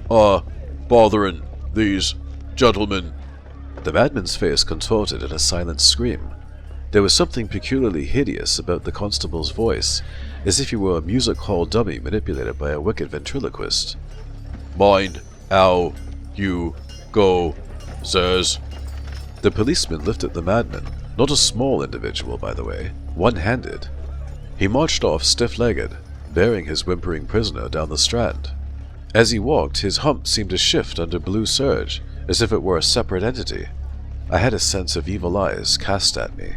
botherin' these gentlemen." The madman's face contorted in a silent scream. There was something peculiarly hideous about the constable's voice, as if he were a music hall dummy manipulated by a wicked ventriloquist. "Mind how you go, sirs." The policeman lifted the madman, not a small individual, by the way, one-handed. He marched off stiff-legged, bearing his whimpering prisoner down the Strand. As he walked, his hump seemed to shift under blue surge, as if it were a separate entity. I had a sense of evil eyes cast at me.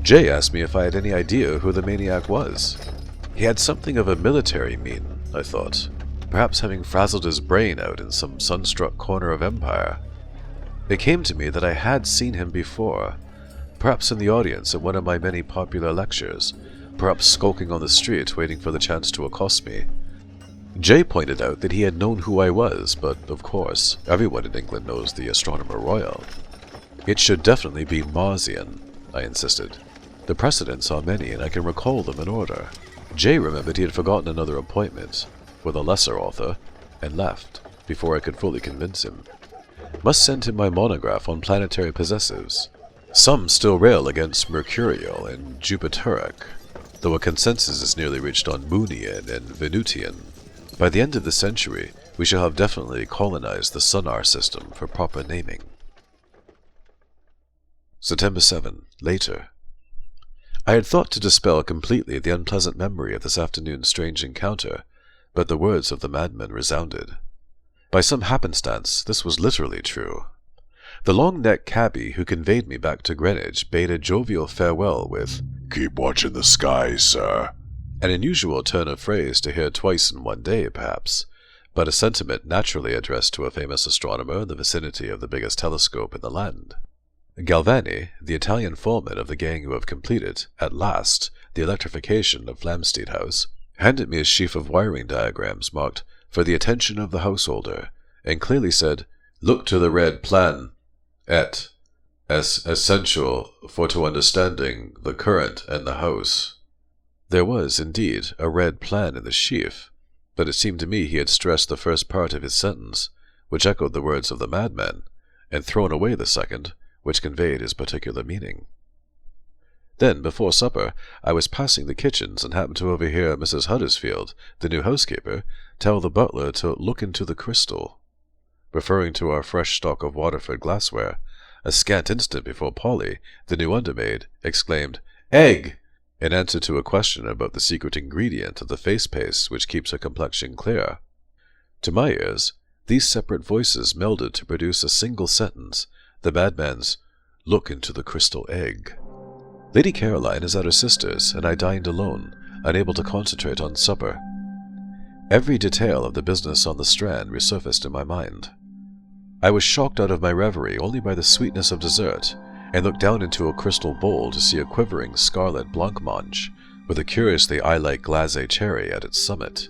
Jay asked me if I had any idea who the maniac was. He had something of a military mien, I thought, perhaps having frazzled his brain out in some sunstruck corner of Empire. It came to me that I had seen him before, perhaps in the audience at one of my many popular lectures, perhaps skulking on the street waiting for the chance to accost me. Jay pointed out that he had known who I was, but, of course, everyone in England knows the Astronomer Royal. It should definitely be Marsian, I insisted. The precedents are many, and I can recall them in order. Jay remembered he had forgotten another appointment with a lesser author, and left before I could fully convince him. Must send him my monograph on planetary possessives. Some still rail against Mercurial and Jupiteric, though a consensus is nearly reached on Moonian and Venusian. By the end of the century, we shall have definitely colonized the sonar system for proper naming. September 7. Later. I had thought to dispel completely the unpleasant memory of this afternoon's strange encounter, but the words of the madman resounded. By some happenstance, this was literally true. The long-necked cabby who conveyed me back to Greenwich bade a jovial farewell with, "Keep watching the skies, sir." an unusual turn of phrase to hear twice in one day, perhaps, but a sentiment naturally addressed to a famous astronomer in the vicinity of the biggest telescope in the land. Galvani, the Italian foreman of the gang who have completed, at last, the electrification of Flamsteed House, handed me a sheaf of wiring diagrams marked "For the attention of the householder," and clearly said, "Look to the red plan, as essential for to understanding the current and the house." There was, indeed, a red plan in the sheaf, but it seemed to me he had stressed the first part of his sentence, which echoed the words of the madman, and thrown away the second, which conveyed his particular meaning. Then, before supper, I was passing the kitchens and happened to overhear Mrs. Huddersfield, the new housekeeper, tell the butler to look into the crystal, referring to our fresh stock of Waterford glassware. A scant instant before Polly, the new undermaid, exclaimed, "Egg!" in answer to a question about the secret ingredient of the face paste which keeps her complexion clear. To my ears, these separate voices melded to produce a single sentence, the madman's "Look into the crystal egg." Lady Caroline is at her sister's, and I dined alone, unable to concentrate on supper. Every detail of the business on the Strand resurfaced in my mind. I was shocked out of my reverie only by the sweetness of dessert, and looked down into a crystal bowl to see a quivering scarlet blancmange, with a curiously eye-like glacé cherry at its summit.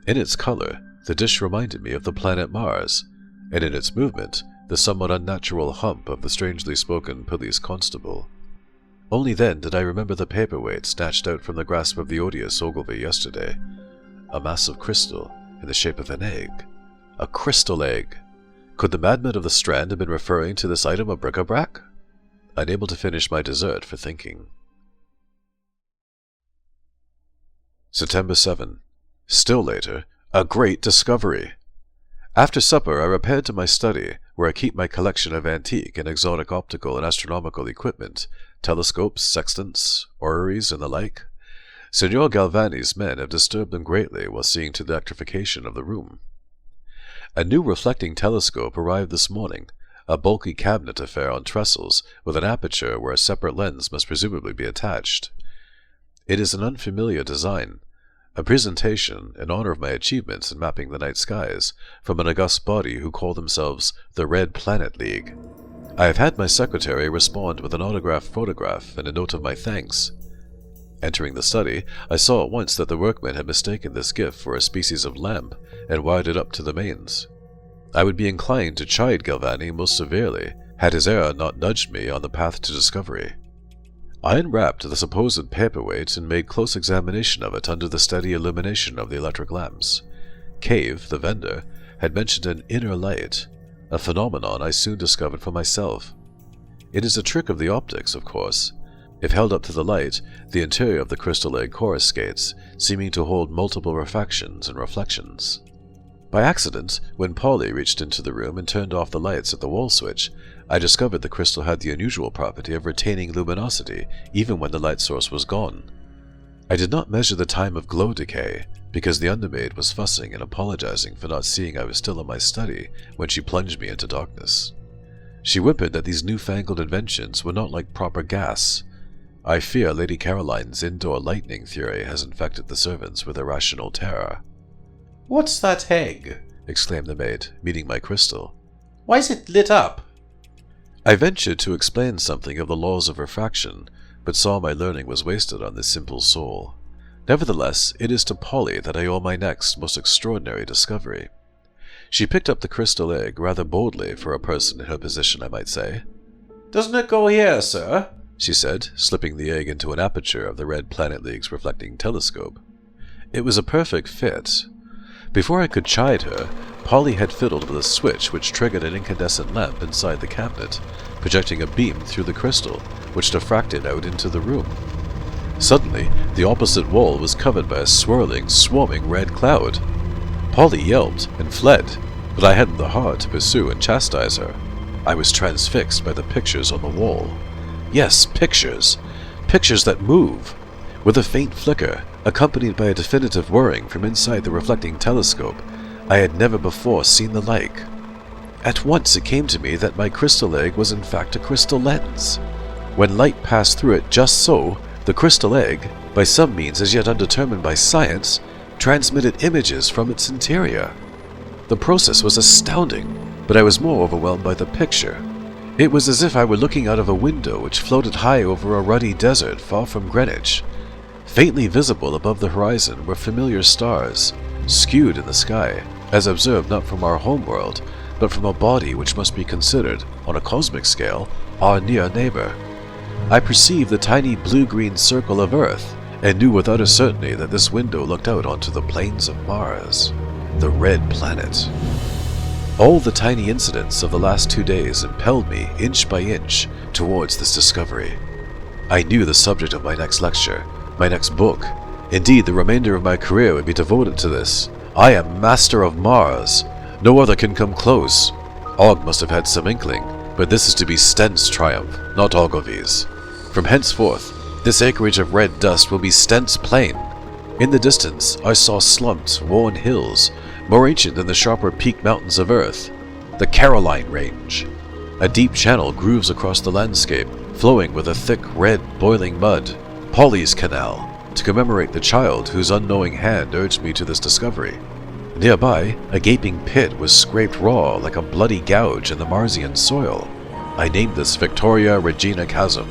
In its color, the dish reminded me of the planet Mars, and in its movement, the somewhat unnatural hump of the strangely spoken police constable. Only then did I remember the paperweight snatched out from the grasp of the odious Ogilvy yesterday. A massive crystal in the shape of an egg. A crystal egg! Could the madman of the Strand have been referring to this item of bric-a-brac? Unable to finish my dessert for thinking. September 7. Still later, a great discovery! After supper, I repaired to my study, where I keep my collection of antique and exotic optical and astronomical equipment, telescopes, sextants, orreries, and the like. Signor Galvani's men have disturbed them greatly while seeing to the electrification of the room. A new reflecting telescope arrived this morning, a bulky cabinet affair on trestles, with an aperture where a separate lens must presumably be attached. It is an unfamiliar design, a presentation, in honor of my achievements in mapping the night skies, from an august body who call themselves the Red Planet League. I have had my secretary respond with an autographed photograph and a note of my thanks. Entering the study, I saw at once that the workmen had mistaken this gift for a species of lamp and wired it up to the mains. I would be inclined to chide Galvani most severely, had his error not nudged me on the path to discovery. I unwrapped the supposed paperweight and made close examination of it under the steady illumination of the electric lamps. Cave, the vendor, had mentioned an inner light, a phenomenon I soon discovered for myself. It is a trick of the optics, of course. If held up to the light, the interior of the crystal egg coruscates, seeming to hold multiple refractions and reflections. By accident, when Polly reached into the room and turned off the lights at the wall switch, I discovered the crystal had the unusual property of retaining luminosity even when the light source was gone. I did not measure the time of glow decay, because the undermaid was fussing and apologizing for not seeing I was still in my study when she plunged me into darkness. She whimpered that these newfangled inventions were not like proper gas. I fear Lady Caroline's indoor lightning theory has infected the servants with irrational terror. "What's that egg?" exclaimed the maid, meeting my crystal. "Why's it lit up?" I ventured to explain something of the laws of refraction, but saw my learning was wasted on this simple soul. Nevertheless, it is to Polly that I owe my next most extraordinary discovery. She picked up the crystal egg rather boldly for a person in her position, I might say. Doesn't it go here, sir? she said, slipping the egg into an aperture of the Red Planet League's reflecting telescope. It was a perfect fit. Before I could chide her, Polly had fiddled with a switch which triggered an incandescent lamp inside the cabinet, projecting a beam through the crystal, which diffracted out into the room. Suddenly, the opposite wall was covered by a swirling, swarming red cloud. Polly yelped and fled, but I hadn't the heart to pursue and chastise her. I was transfixed by the pictures on the wall. Yes, pictures. Pictures that move. With a faint flicker, accompanied by a definitive whirring from inside the reflecting telescope, I had never before seen the like. At once it came to me that my crystal egg was in fact a crystal lens. When light passed through it just so, the crystal egg, by some means as yet undetermined by science, transmitted images from its interior. The process was astounding, but I was more overwhelmed by the picture. It was as if I were looking out of a window which floated high over a ruddy desert far from Greenwich. Faintly visible above the horizon were familiar stars, skewed in the sky, as observed not from our homeworld, but from a body which must be considered, on a cosmic scale, our near neighbor. I perceived the tiny blue-green circle of Earth, and knew with utter certainty that this window looked out onto the plains of Mars, the Red Planet. All the tiny incidents of the last 2 days impelled me, inch by inch, towards this discovery. I knew the subject of my next lecture, my next book. Indeed, the remainder of my career would be devoted to this. I am Master of Mars. No other can come close. Og must have had some inkling, but this is to be Stent's triumph, not Ogilvy's. From henceforth, this acreage of red dust will be Stent's plain. In the distance, I saw slumped, worn hills, more ancient than the sharper peaked mountains of Earth, the Caroline Range. A deep channel grooves across the landscape, flowing with a thick, red, boiling mud, Polly's Canal, to commemorate the child whose unknowing hand urged me to this discovery. Nearby, a gaping pit was scraped raw like a bloody gouge in the Marsian soil. I named this Victoria Regina Chasm,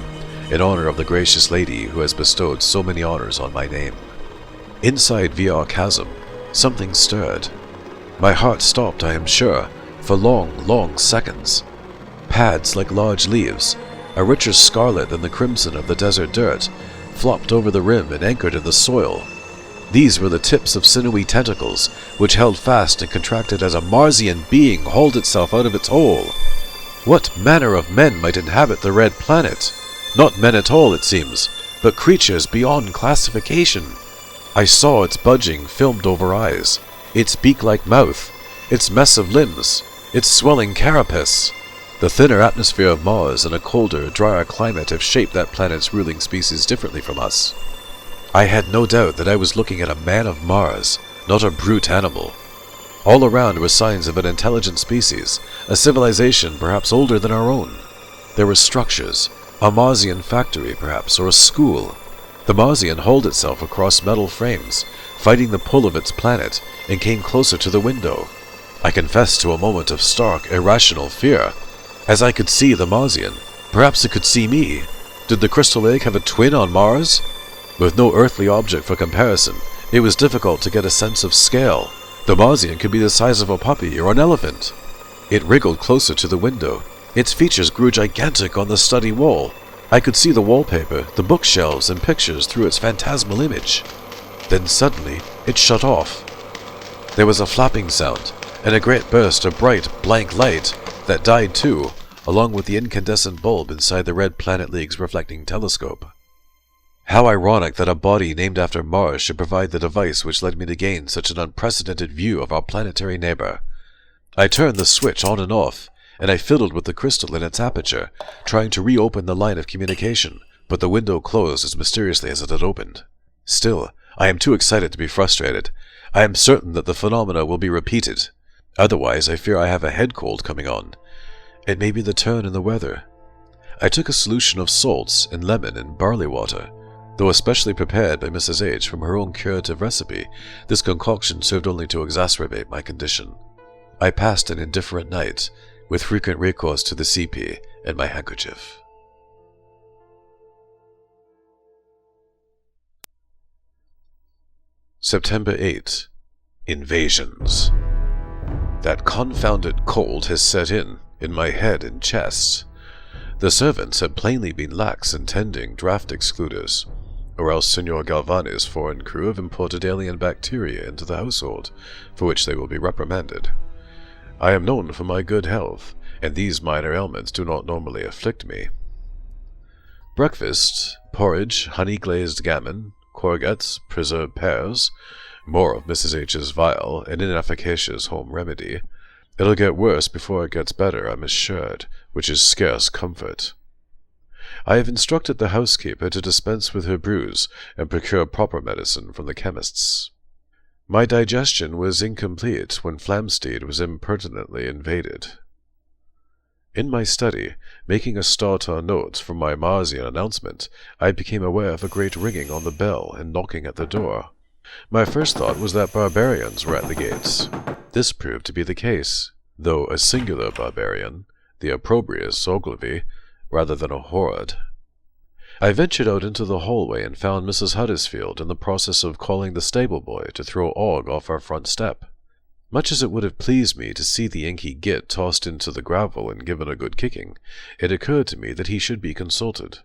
in honor of the gracious lady who has bestowed so many honors on my name. Inside VR Chasm, something stirred. My heart stopped, I am sure, for long, long seconds. Pads like large leaves, a richer scarlet than the crimson of the desert dirt, flopped over the rim and anchored in the soil. These were the tips of sinewy tentacles, which held fast and contracted as a Marsian being hauled itself out of its hole. What manner of men might inhabit the Red Planet? Not men at all, it seems, but creatures beyond classification. I saw its budging, filmed over eyes, its beak-like mouth, its mess of limbs, its swelling carapace. The thinner atmosphere of Mars and a colder, drier climate have shaped that planet's ruling species differently from us. I had no doubt that I was looking at a man of Mars, not a brute animal. All around were signs of an intelligent species, a civilization perhaps older than our own. There were structures, a Marsian factory perhaps, or a school. The Marsian hauled itself across metal frames, fighting the pull of its planet, and came closer to the window. I confessed to a moment of stark, irrational fear. As I could see the Marsian, perhaps it could see me. Did the crystal egg have a twin on Mars? With no earthly object for comparison, it was difficult to get a sense of scale. The Marsian could be the size of a puppy or an elephant. It wriggled closer to the window. Its features grew gigantic on the study wall. I could see the wallpaper, the bookshelves, and pictures through its phantasmal image. Then suddenly, it shut off. There was a flapping sound, and a great burst of bright, blank light that died too, along with the incandescent bulb inside the Red Planet League's reflecting telescope. How ironic that a body named after Mars should provide the device which led me to gain such an unprecedented view of our planetary neighbor. I turned the switch on and off, and I fiddled with the crystal in its aperture, trying to reopen the line of communication, but the window closed as mysteriously as it had opened. Still, I am too excited to be frustrated. I am certain that the phenomena will be repeated. Otherwise, I fear I have a head cold coming on. It may be the turn in the weather. I took a solution of salts and lemon and barley water. Though especially prepared by Mrs. H. from her own curative recipe, this concoction served only to exacerbate my condition. I passed an indifferent night, with frequent recourse to the CP and my handkerchief. September 8. Invasions. That confounded cold has set in my head and chest. The servants had plainly been lax in tending draft excluders, or else Senor Galvani's foreign crew have imported alien bacteria into the household, for which they will be reprimanded. I am known for my good health, and these minor ailments do not normally afflict me. Breakfast, porridge, honey-glazed gammon, courgettes, preserved pears, more of Mrs. H's vile and inefficacious home remedy. It'll get worse before it gets better, I'm assured, which is scarce comfort. I have instructed the housekeeper to dispense with her brews and procure proper medicine from the chemists. My digestion was incomplete when Flamsteed was impertinently invaded. In my study, making a start on notes from my Marsian announcement, I became aware of a great ringing on the bell and knocking at the door. My first thought was that barbarians were at the gates. This proved to be the case, though a singular barbarian, the opprobrious Ogilvy, rather than a horde. I ventured out into the hallway and found Mrs. Huddersfield in the process of calling the stable boy to throw Og off our front step. Much as it would have pleased me to see the inky git tossed into the gravel and given a good kicking, it occurred to me that he should be consulted.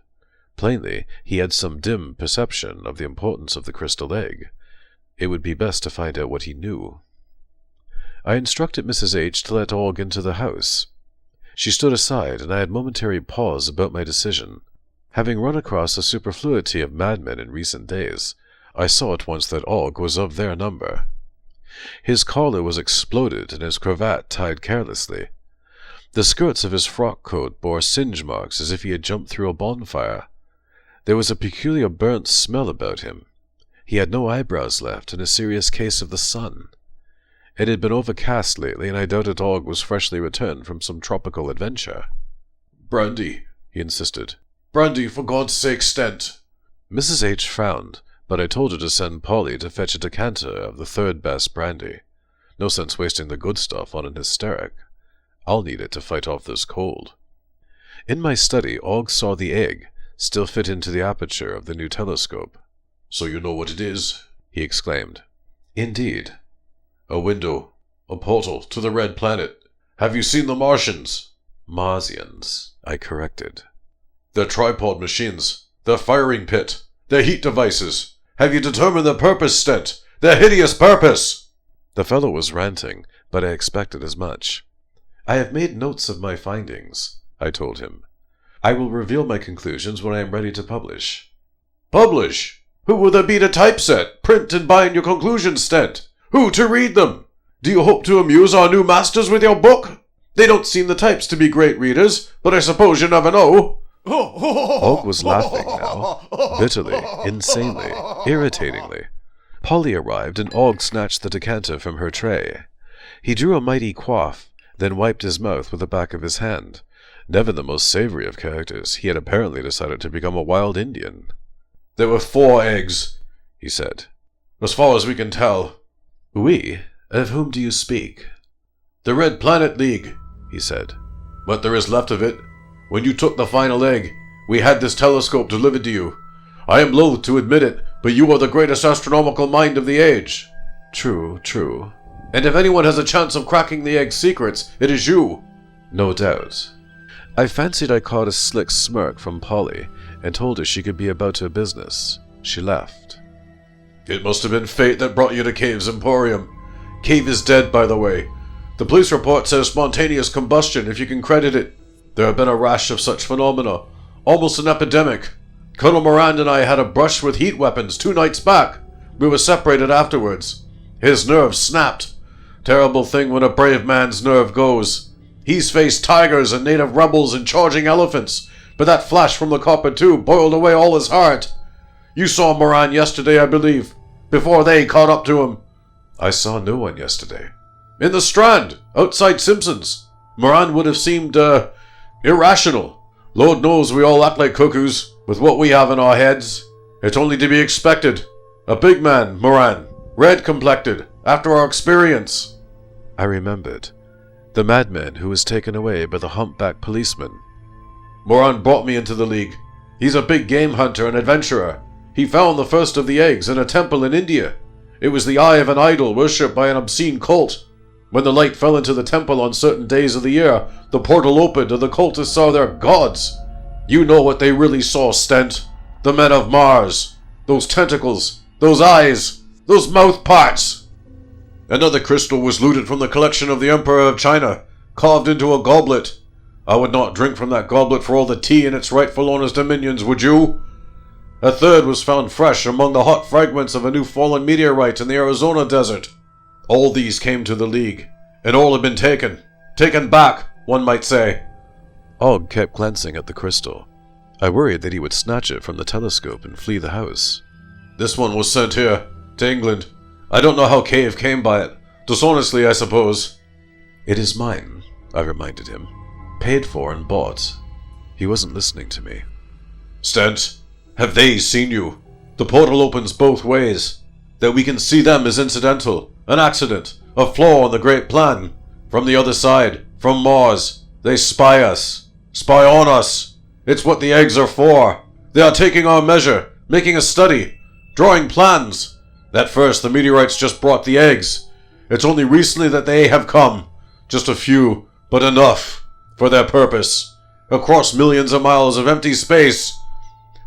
Plainly, he had some dim perception of the importance of the crystal egg. It would be best to find out what he knew. I instructed Mrs. H. to let Og into the house. She stood aside, and I had momentary pause about my decision. Having run across a superfluity of madmen in recent days, I saw at once that Og was of their number. His collar was exploded and his cravat tied carelessly. The skirts of his frock coat bore singe marks as if he had jumped through a bonfire. There was a peculiar burnt smell about him. He had no eyebrows left and a serious case of the sun. It had been overcast lately, and I doubted Og was freshly returned from some tropical adventure. "Brandy," he insisted. "Brandy, for God's sake, Stent." Mrs. H. frowned, but I told her to send Polly to fetch a decanter of the third-best brandy. No sense wasting the good stuff on an hysteric. I'll need it to fight off this cold. In my study, Og saw the egg, still fit into the aperture of the new telescope. "So you know what it is?" he exclaimed. Indeed. "A window, a portal to the red planet. Have you seen the Martians?" Marsians, I corrected. "Their tripod machines, their firing pit, their heat devices. Have you determined their purpose, Stent? Their hideous purpose!" The fellow was ranting, but I expected as much. I have made notes of my findings, I told him. I will reveal my conclusions when I am ready to publish. "Publish? Who will there be to typeset, print, and bind your conclusions, Stent? Who to read them? Do you hope to amuse our new masters with your book? They don't seem the types to be great readers, but I suppose you never know." Og was laughing now, bitterly, insanely, irritatingly. Polly arrived, and Og snatched the decanter from her tray. He drew a mighty quaff, then wiped his mouth with the back of his hand. Never the most savory of characters, he had apparently decided to become a wild Indian. "There were 4 eggs," he said. "As far as we can tell." "We? Of whom do you speak?" "The Red Planet League," he said. "What there is left of it. When you took the final egg, we had this telescope delivered to you. I am loath to admit it, but you are the greatest astronomical mind of the age." "True, true." "And if anyone has a chance of cracking the egg's secrets, it is you." "No doubt." I fancied I caught a slick smirk from Polly, and told her she could be about her business. She left. "It must have been fate that brought you to Cave's Emporium. Cave is dead, by the way. The police report says spontaneous combustion, if you can credit it. There have been a rash of such phenomena, almost an epidemic. Colonel Moran and I had a brush with heat weapons 2 nights back. We were separated afterwards. His nerve snapped. Terrible thing when a brave man's nerve goes. He's faced tigers and native rebels and charging elephants, but that flash from the copper tube boiled away all his heart. You saw Moran yesterday, I believe, before they caught up to him." "I saw no one yesterday." "In the Strand, outside Simpson's. Moran would have seemed, irrational. Lord knows we all act like cuckoos, with what we have in our heads. It's only to be expected. A big man, Moran, red-complected, after our experience." I remembered. The madman who was taken away by the humpback policeman. "Moran brought me into the League. He's a big game hunter and adventurer. He found the first of the eggs in a temple in India. It was the eye of an idol worshipped by an obscene cult. When the light fell into the temple on certain days of the year, the portal opened and the cultists saw their gods. You know what they really saw, Stent. The men of Mars. Those tentacles. Those eyes. Those mouth parts. Another crystal was looted from the collection of the Emperor of China, carved into a goblet. I would not drink from that goblet for all the tea in its rightful owner's dominions, would you? A third was found fresh among the hot fragments of a new fallen meteorite in the Arizona desert. All these came to the League, and all had been taken. Taken back, one might say. Og kept glancing at the crystal. I worried that he would snatch it from the telescope and flee the house. This one was sent here, to England. I don't know how Cave came by it. Dishonestly, I suppose. It is mine, I reminded him. Paid for and bought. He wasn't listening to me. Stent, have they seen you? The portal opens both ways. That we can see them is incidental, an accident, a flaw in the great plan. From the other side, from Mars, they spy us. Spy on us. It's what the eggs are for. They are taking our measure, making a study, drawing plans. At first, the meteorites just brought the eggs. It's only recently that they have come. Just a few, but enough, for their purpose. Across millions of miles of empty space.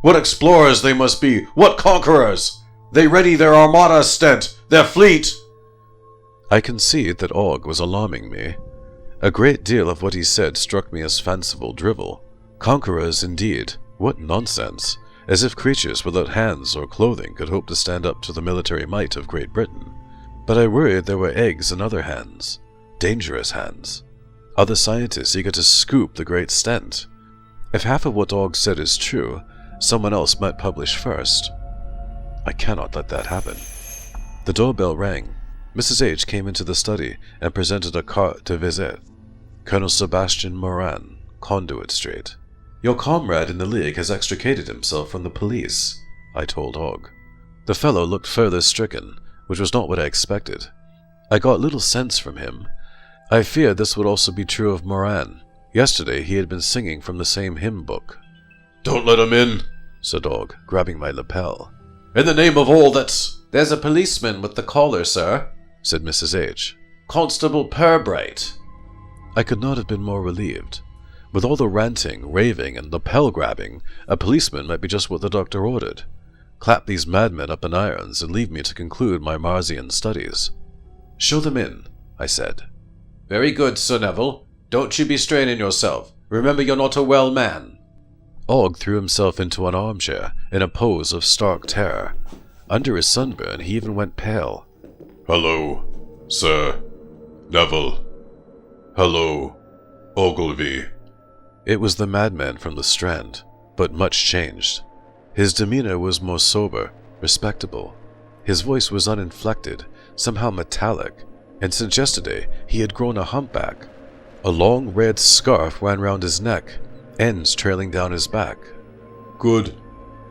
What explorers they must be, what conquerors! They ready their armada, Stent, their fleet! I concede that Og was alarming me. A great deal of what he said struck me as fanciful drivel. Conquerors indeed, what nonsense! As if creatures without hands or clothing could hope to stand up to the military might of Great Britain. But I worried there were eggs in other hands. Dangerous hands. Other scientists eager to scoop the great Stent. If half of what Og said is true, someone else might publish first. I cannot let that happen. The doorbell rang. Mrs. H. came into the study and presented a carte de visite. Colonel Sebastian Moran, Conduit Street. Your comrade in the League has extricated himself from the police, I told Og. The fellow looked further stricken, which was not what I expected. I got little sense from him. I feared this would also be true of Moran. Yesterday he had been singing from the same hymn book. Don't let him in, said Og, grabbing my lapel. In the name of all that's... There's a policeman with the collar, sir, said Mrs. H. Constable Pirbright. I could not have been more relieved. With all the ranting, raving, and lapel-grabbing, a policeman might be just what the doctor ordered. Clap these madmen up in irons and leave me to conclude my Marsian studies. Show them in, I said. Very good, Sir Nevil. Don't you be straining yourself. Remember you're not a well man. Og threw himself into an armchair in a pose of stark terror. Under his sunburn, he even went pale. Hello, Sir Nevil. Hello, Ogilvy. It was the madman from the Strand, but much changed. His demeanor was more sober, respectable. His voice was uninflected, somehow metallic, and since yesterday he had grown a humpback. A long red scarf ran round his neck, ends trailing down his back. Good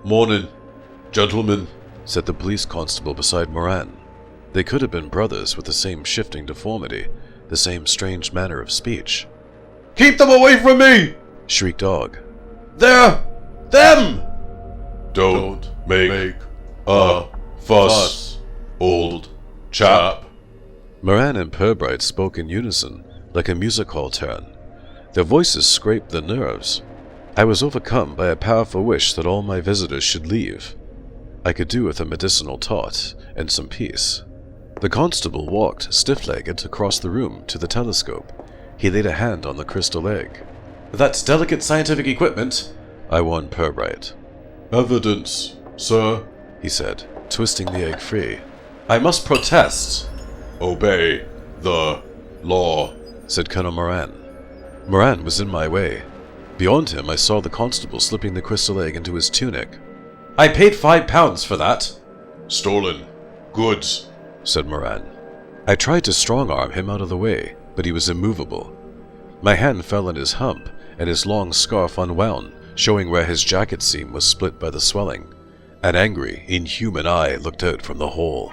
morning, gentlemen, said the police constable beside Moran. They could have been brothers with the same shifting deformity, the same strange manner of speech. Keep them away from me! Shrieked Og. They're... them! Don't make a fuss, old chap. Moran and Pirbright spoke in unison, like a music hall turn. Their voices scraped the nerves. I was overcome by a powerful wish that all my visitors should leave. I could do with a medicinal tot and some peace. The constable walked stiff-legged across the room to the telescope. He laid a hand on the crystal egg. That's delicate scientific equipment, I warned Pirbright. Evidence, sir, he said, twisting the egg free. I must protest. Obey the law, said Colonel Moran. Moran was in my way. Beyond him I saw the constable slipping the crystal egg into his tunic. I paid £5 for that. Stolen goods, said Moran. I tried to strong-arm him out of the way, but he was immovable. My hand fell on his hump, and his long scarf unwound, showing where his jacket seam was split by the swelling. An angry, inhuman eye looked out from the hole.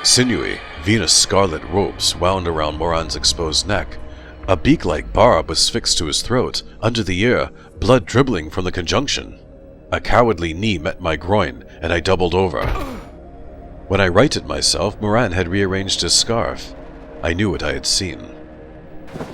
Sinewy, Venus-scarlet ropes wound around Moran's exposed neck. A beak-like barb was fixed to his throat, under the ear, blood dribbling from the conjunction. A cowardly knee met my groin, and I doubled over. When I righted myself, Moran had rearranged his scarf. I knew what I had seen.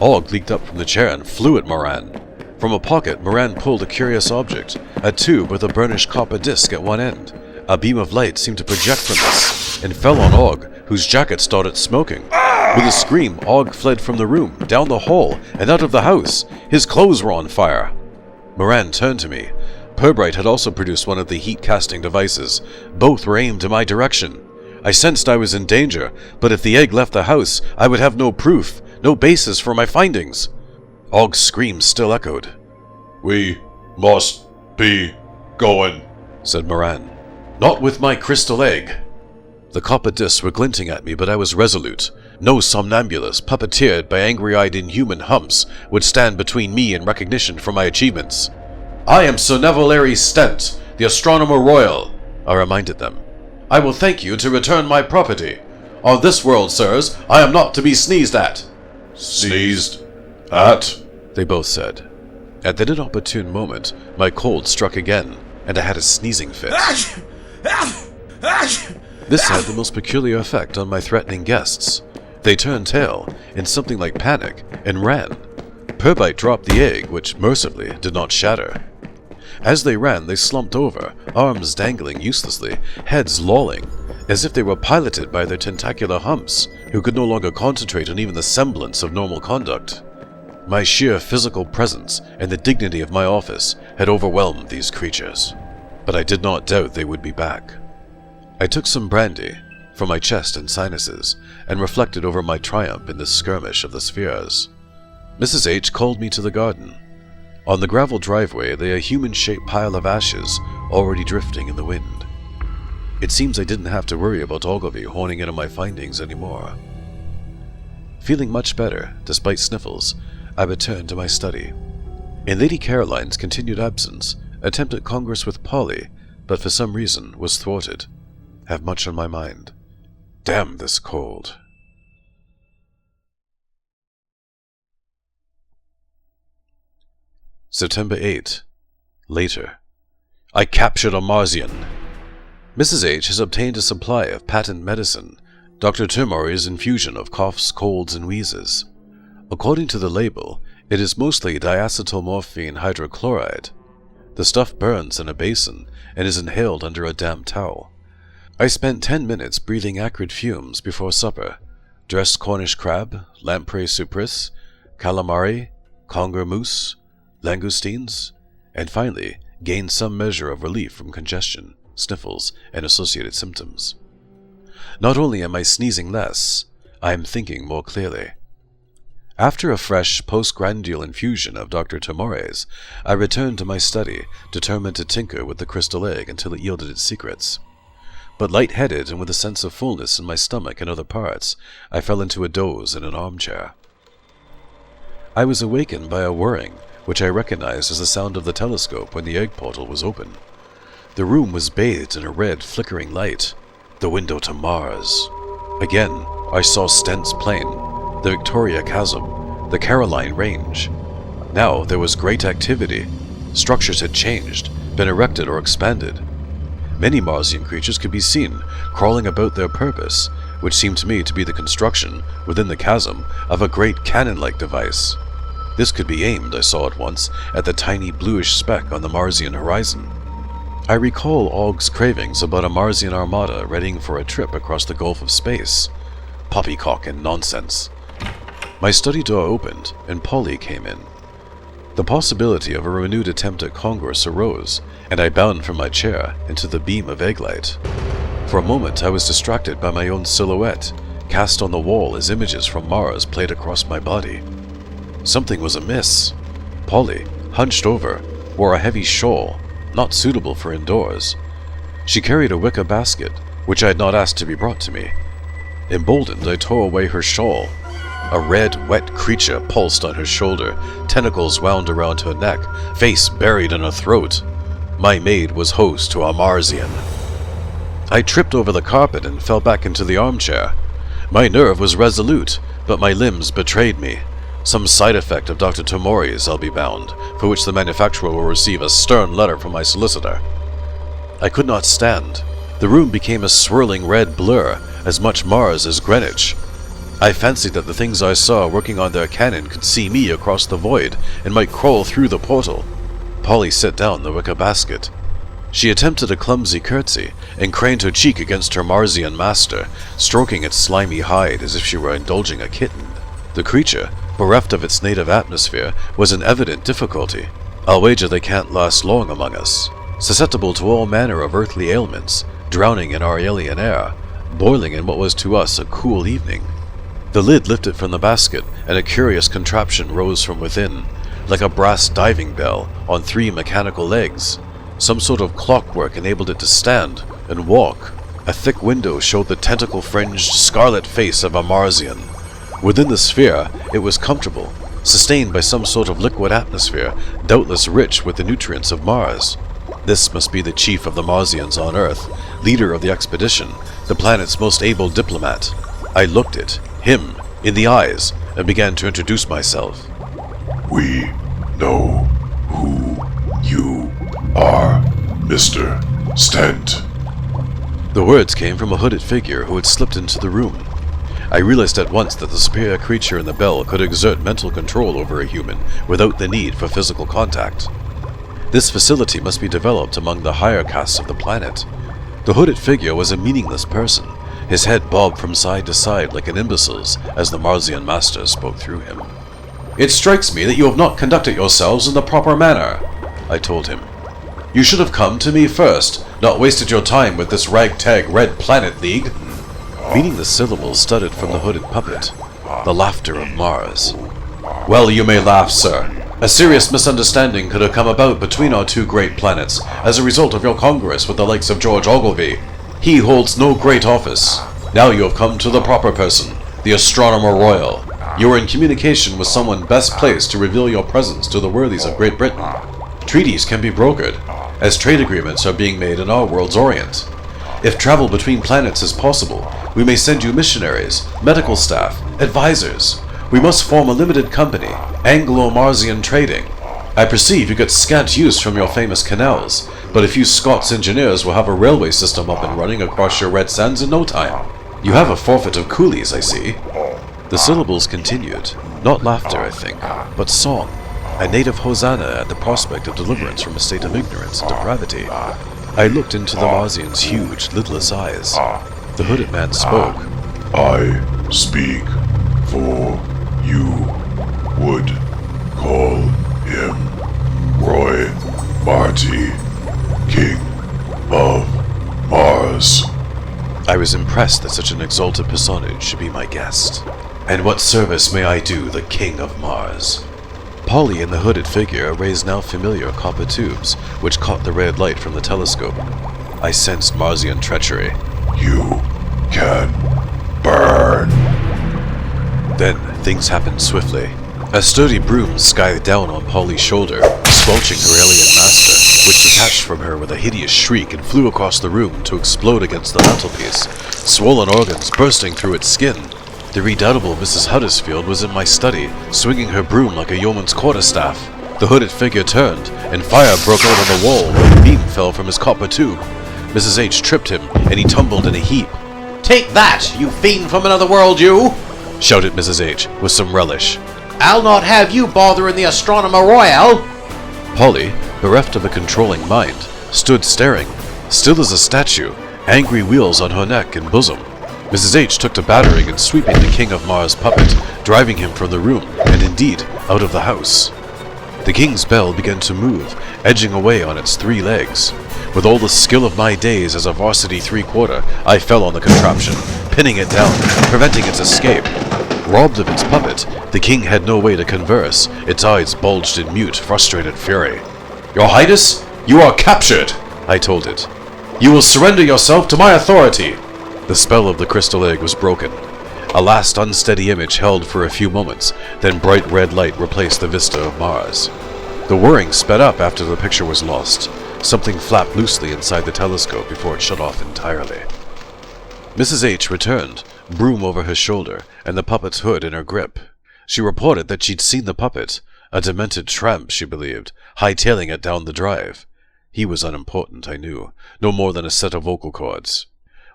Og leaped up from the chair and flew at Moran. From a pocket, Moran pulled a curious object, a tube with a burnished copper disc at one end. A beam of light seemed to project from this, and fell on Og, whose jacket started smoking. With a scream, Og fled from the room, down the hall, and out of the house. His clothes were on fire. Moran turned to me. Pirbright had also produced one of the heat-casting devices. Both were aimed in my direction. I sensed I was in danger, but if the egg left the house, I would have no proof, no basis for my findings. Og's screams still echoed. "We must be going," said Moran. "Not with my crystal egg." The copper discs were glinting at me, but I was resolute. No somnambulist, puppeteered by angry-eyed inhuman humps, would stand between me and recognition for my achievements. "I am Sir Nevil Aiery Stent, the Astronomer Royal," I reminded them. "I will thank you to return my property. On this world, sirs, I am not to be sneezed at." "Sneezed at?" they both said. At that inopportune moment, my cold struck again, and I had a sneezing fit. This had the most peculiar effect on my threatening guests. They turned tail, in something like panic, and ran. Pirbright dropped the egg, which mercifully did not shatter. As they ran, they slumped over, arms dangling uselessly, heads lolling, as if they were piloted by their tentacular humps, who could no longer concentrate on even the semblance of normal conduct. My sheer physical presence and the dignity of my office had overwhelmed these creatures, but I did not doubt they would be back. I took some brandy for my chest and sinuses and reflected over my triumph in this skirmish of the spheres. Mrs. H called me to the garden. On the gravel driveway lay a human-shaped pile of ashes already drifting in the wind. It seems I didn't have to worry about Ogilvy honing in on my findings anymore. Feeling much better, despite sniffles, I returned to my study. In Lady Caroline's continued absence, attempted congress with Polly, but for some reason was thwarted. Have much on my mind. Damn this cold. September 8. Later. I captured a Marsian. Mrs. H has obtained a supply of patent medicine, Dr. Tourmaury's infusion of coughs, colds, and wheezes. According to the label, it is mostly diacetylmorphine hydrochloride. The stuff burns in a basin and is inhaled under a damp towel. I spent 10 minutes breathing acrid fumes before supper. Dressed Cornish crab, lamprey supris, calamari, conger mousse, langoustines, and finally gained some measure of relief from congestion, sniffles, and associated symptoms. Not only am I sneezing less, I am thinking more clearly. After a fresh postgrandial infusion of Dr. Tourmaury's, I returned to my study, determined to tinker with the crystal egg until it yielded its secrets. But light-headed and with a sense of fullness in my stomach and other parts, I fell into a doze in an armchair. I was awakened by a whirring, which I recognized as the sound of the telescope when the egg portal was open. The room was bathed in a red, flickering light, the window to Mars. Again, I saw Stent's Plain, the Victoria Chasm, the Caroline Range. Now there was great activity. Structures had changed, been erected or expanded. Many Marsian creatures could be seen, crawling about their purpose, which seemed to me to be the construction, within the chasm, of a great cannon-like device. This could be aimed, I saw at once, at the tiny bluish speck on the Marsian horizon. I recall Og's cravings about a Marsian armada readying for a trip across the gulf of space. Poppycock and nonsense. My study door opened, and Polly came in. The possibility of a renewed attempt at congress arose, and I bounded from my chair into the beam of egg-light. For a moment I was distracted by my own silhouette, cast on the wall as images from Mars played across my body. Something was amiss. Polly, hunched over, wore a heavy shawl, not suitable for indoors. She carried a wicker basket, which I had not asked to be brought to me. Emboldened, I tore away her shawl. A red, wet creature pulsed on her shoulder, tentacles wound around her neck, face buried in her throat. My maid was host to a Marsian. I tripped over the carpet and fell back into the armchair. My nerve was resolute, but my limbs betrayed me. Some side effect of Dr. Tourmaury's, I'll be bound, for which the manufacturer will receive a stern letter from my solicitor. I could not stand. The room became a swirling red blur, as much Mars as Greenwich. I fancied that the things I saw working on their cannon could see me across the void and might crawl through the portal. Polly set down the wicker basket. She attempted a clumsy curtsy and craned her cheek against her Marsian master, stroking its slimy hide as if she were indulging a kitten. The creature, bereft of its native atmosphere, was in evident difficulty. I'll wager they can't last long among us. Susceptible to all manner of earthly ailments, drowning in our alien air, boiling in what was to us a cool evening. The lid lifted from the basket, and a curious contraption rose from within, like a brass diving bell on 3 mechanical legs. Some sort of clockwork enabled it to stand and walk. A thick window showed the tentacle-fringed, scarlet face of a Marsian. Within the sphere, it was comfortable, sustained by some sort of liquid atmosphere, doubtless rich with the nutrients of Mars. This must be the chief of the Marsians on Earth, leader of the expedition, the planet's most able diplomat. I looked at him in the eyes and began to introduce myself. We know who you are, Mr. Stent. The words came from a hooded figure who had slipped into the room. I realized at once that the superior creature in the bell could exert mental control over a human without the need for physical contact. This facility must be developed among the higher castes of the planet. The hooded figure was a meaningless person. His head bobbed from side to side like an imbecile's as the Marsian master spoke through him. It strikes me that you have not conducted yourselves in the proper manner, I told him. You should have come to me first, not wasted your time with this ragtag Red Planet League. Meaning the syllables stuttered from the hooded puppet. The laughter of Mars. Well, you may laugh, sir. A serious misunderstanding could have come about between our 2 great planets as a result of your congress with the likes of George Ogilvy. He holds no great office. Now you have come to the proper person, the Astronomer Royal. You are in communication with someone best placed to reveal your presence to the worthies of Great Britain. Treaties can be brokered, as trade agreements are being made in our world's orient. If travel between planets is possible, we may send you missionaries, medical staff, advisors. We must form a limited company, Anglo-Marsian Trading. I perceive you get scant use from your famous canals, but a few Scots engineers will have a railway system up and running across your red sands in no time. You have a forfeit of coolies, I see. The syllables continued, not laughter, I think, but song, a native hosanna at the prospect of deliverance from a state of ignorance and depravity. I looked into the Marsian's huge, lidless eyes. The hooded man spoke. I speak for you. Would call him Roy Marty, King of Mars. I was impressed that such an exalted personage should be my guest. And what service may I do the King of Mars? Polly and the hooded figure raised now familiar copper tubes, which caught the red light from the telescope. I sensed Marsian treachery. You can burn. Then things happened swiftly. A sturdy broom scythed down on Polly's shoulder, squelching her alien master, which detached from her with a hideous shriek and flew across the room to explode against the mantelpiece, swollen organs bursting through its skin. The redoubtable Mrs. Huddersfield was in my study, swinging her broom like a yeoman's quarterstaff. The hooded figure turned, and fire broke out on the wall where the beam fell from his copper tube. Mrs. H tripped him, and he tumbled in a heap. Take that, you fiend from another world, you! Shouted Mrs. H, with some relish. I'll not have you bothering the Astronomer Royal! Polly, bereft of a controlling mind, stood staring, still as a statue, angry wheels on her neck and bosom. Mrs. H took to battering and sweeping the King of Mars puppet, driving him from the room, and indeed, out of the house. The king's bell began to move, edging away on its 3 legs. With all the skill of my days as a varsity 3/4, I fell on the contraption, pinning it down, preventing its escape. Robbed of its puppet, the king had no way to converse. Its eyes bulged in mute, frustrated fury. Your Highness, you are captured, I told it. You will surrender yourself to my authority. The spell of the crystal egg was broken. A last unsteady image held for a few moments, then bright red light replaced the vista of Mars. The whirring sped up after the picture was lost. Something flapped loosely inside the telescope before it shut off entirely. Mrs. H returned, broom over her shoulder, and the puppet's hood in her grip. She reported that she'd seen the puppet, a demented tramp, she believed, hightailing it down the drive. He was unimportant, I knew, no more than a set of vocal cords.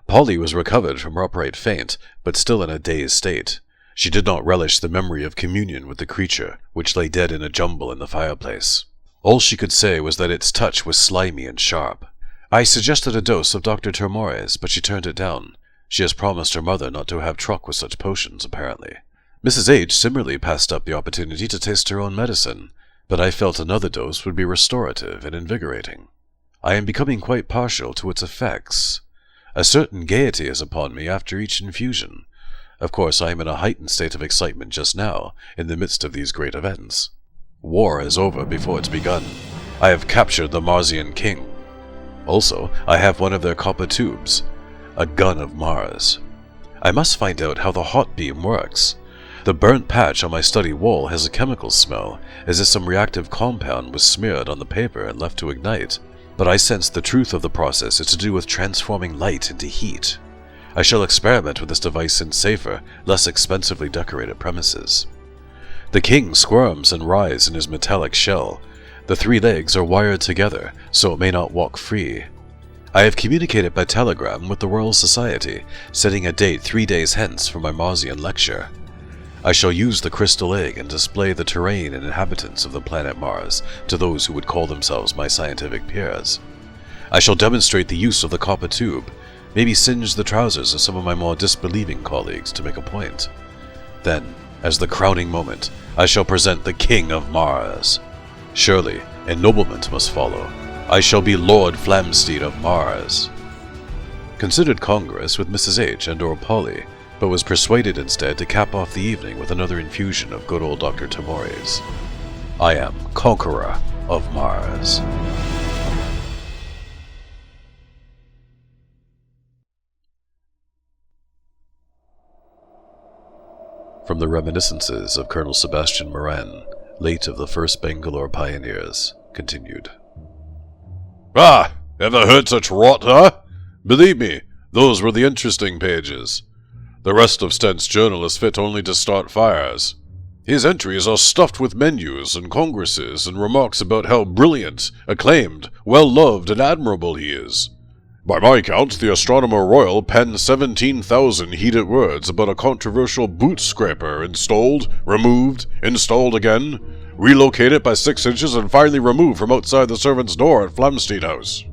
Polly was recovered from her upright faint, but still in a dazed state. She did not relish the memory of communion with the creature, which lay dead in a jumble in the fireplace. All she could say was that its touch was slimy and sharp. I suggested a dose of Dr. Termore's, but she turned it down. She has promised her mother not to have truck with such potions, apparently. Mrs. H. similarly passed up the opportunity to taste her own medicine, but I felt another dose would be restorative and invigorating. I am becoming quite partial to its effects. A certain gaiety is upon me after each infusion. Of course, I am in a heightened state of excitement just now, in the midst of these great events. War is over before it's begun. I have captured the Marsian king. Also, I have one of their copper tubes, a gun of Mars. I must find out how the hot beam works. The burnt patch on my study wall has a chemical smell, as if some reactive compound was smeared on the paper and left to ignite, but I sense the truth of the process is to do with transforming light into heat. I shall experiment with this device in safer, less expensively decorated premises. The king squirms and writhes in his metallic shell. The 3 legs are wired together, so it may not walk free. I have communicated by telegram with the Royal Society, setting a date 3 days hence for my Marsian lecture. I shall use the crystal egg and display the terrain and inhabitants of the planet Mars to those who would call themselves my scientific peers. I shall demonstrate the use of the copper tube, maybe singe the trousers of some of my more disbelieving colleagues to make a point. Then, as the crowning moment, I shall present the King of Mars. Surely, ennoblement must follow. I shall be Lord Flamsteed of Mars. Considered Congress with Mrs. H. and or Polly, but was persuaded instead to cap off the evening with another infusion of good old Dr. Termore's. I am Conqueror of Mars. From the Reminiscences of Colonel Sebastian Moran, late of the 1st Bangalore Pioneers, continued. Ah! Ever heard such rot, huh? Believe me, those were the interesting pages. The rest of Stent's journal is fit only to start fires. His entries are stuffed with menus and congresses and remarks about how brilliant, acclaimed, well-loved, and admirable he is. By my count, the Astronomer Royal penned 17,000 heated words about a controversial boot scraper installed, removed, installed again, relocated by 6 inches and finally removed from outside the servant's door at Flamsteed House.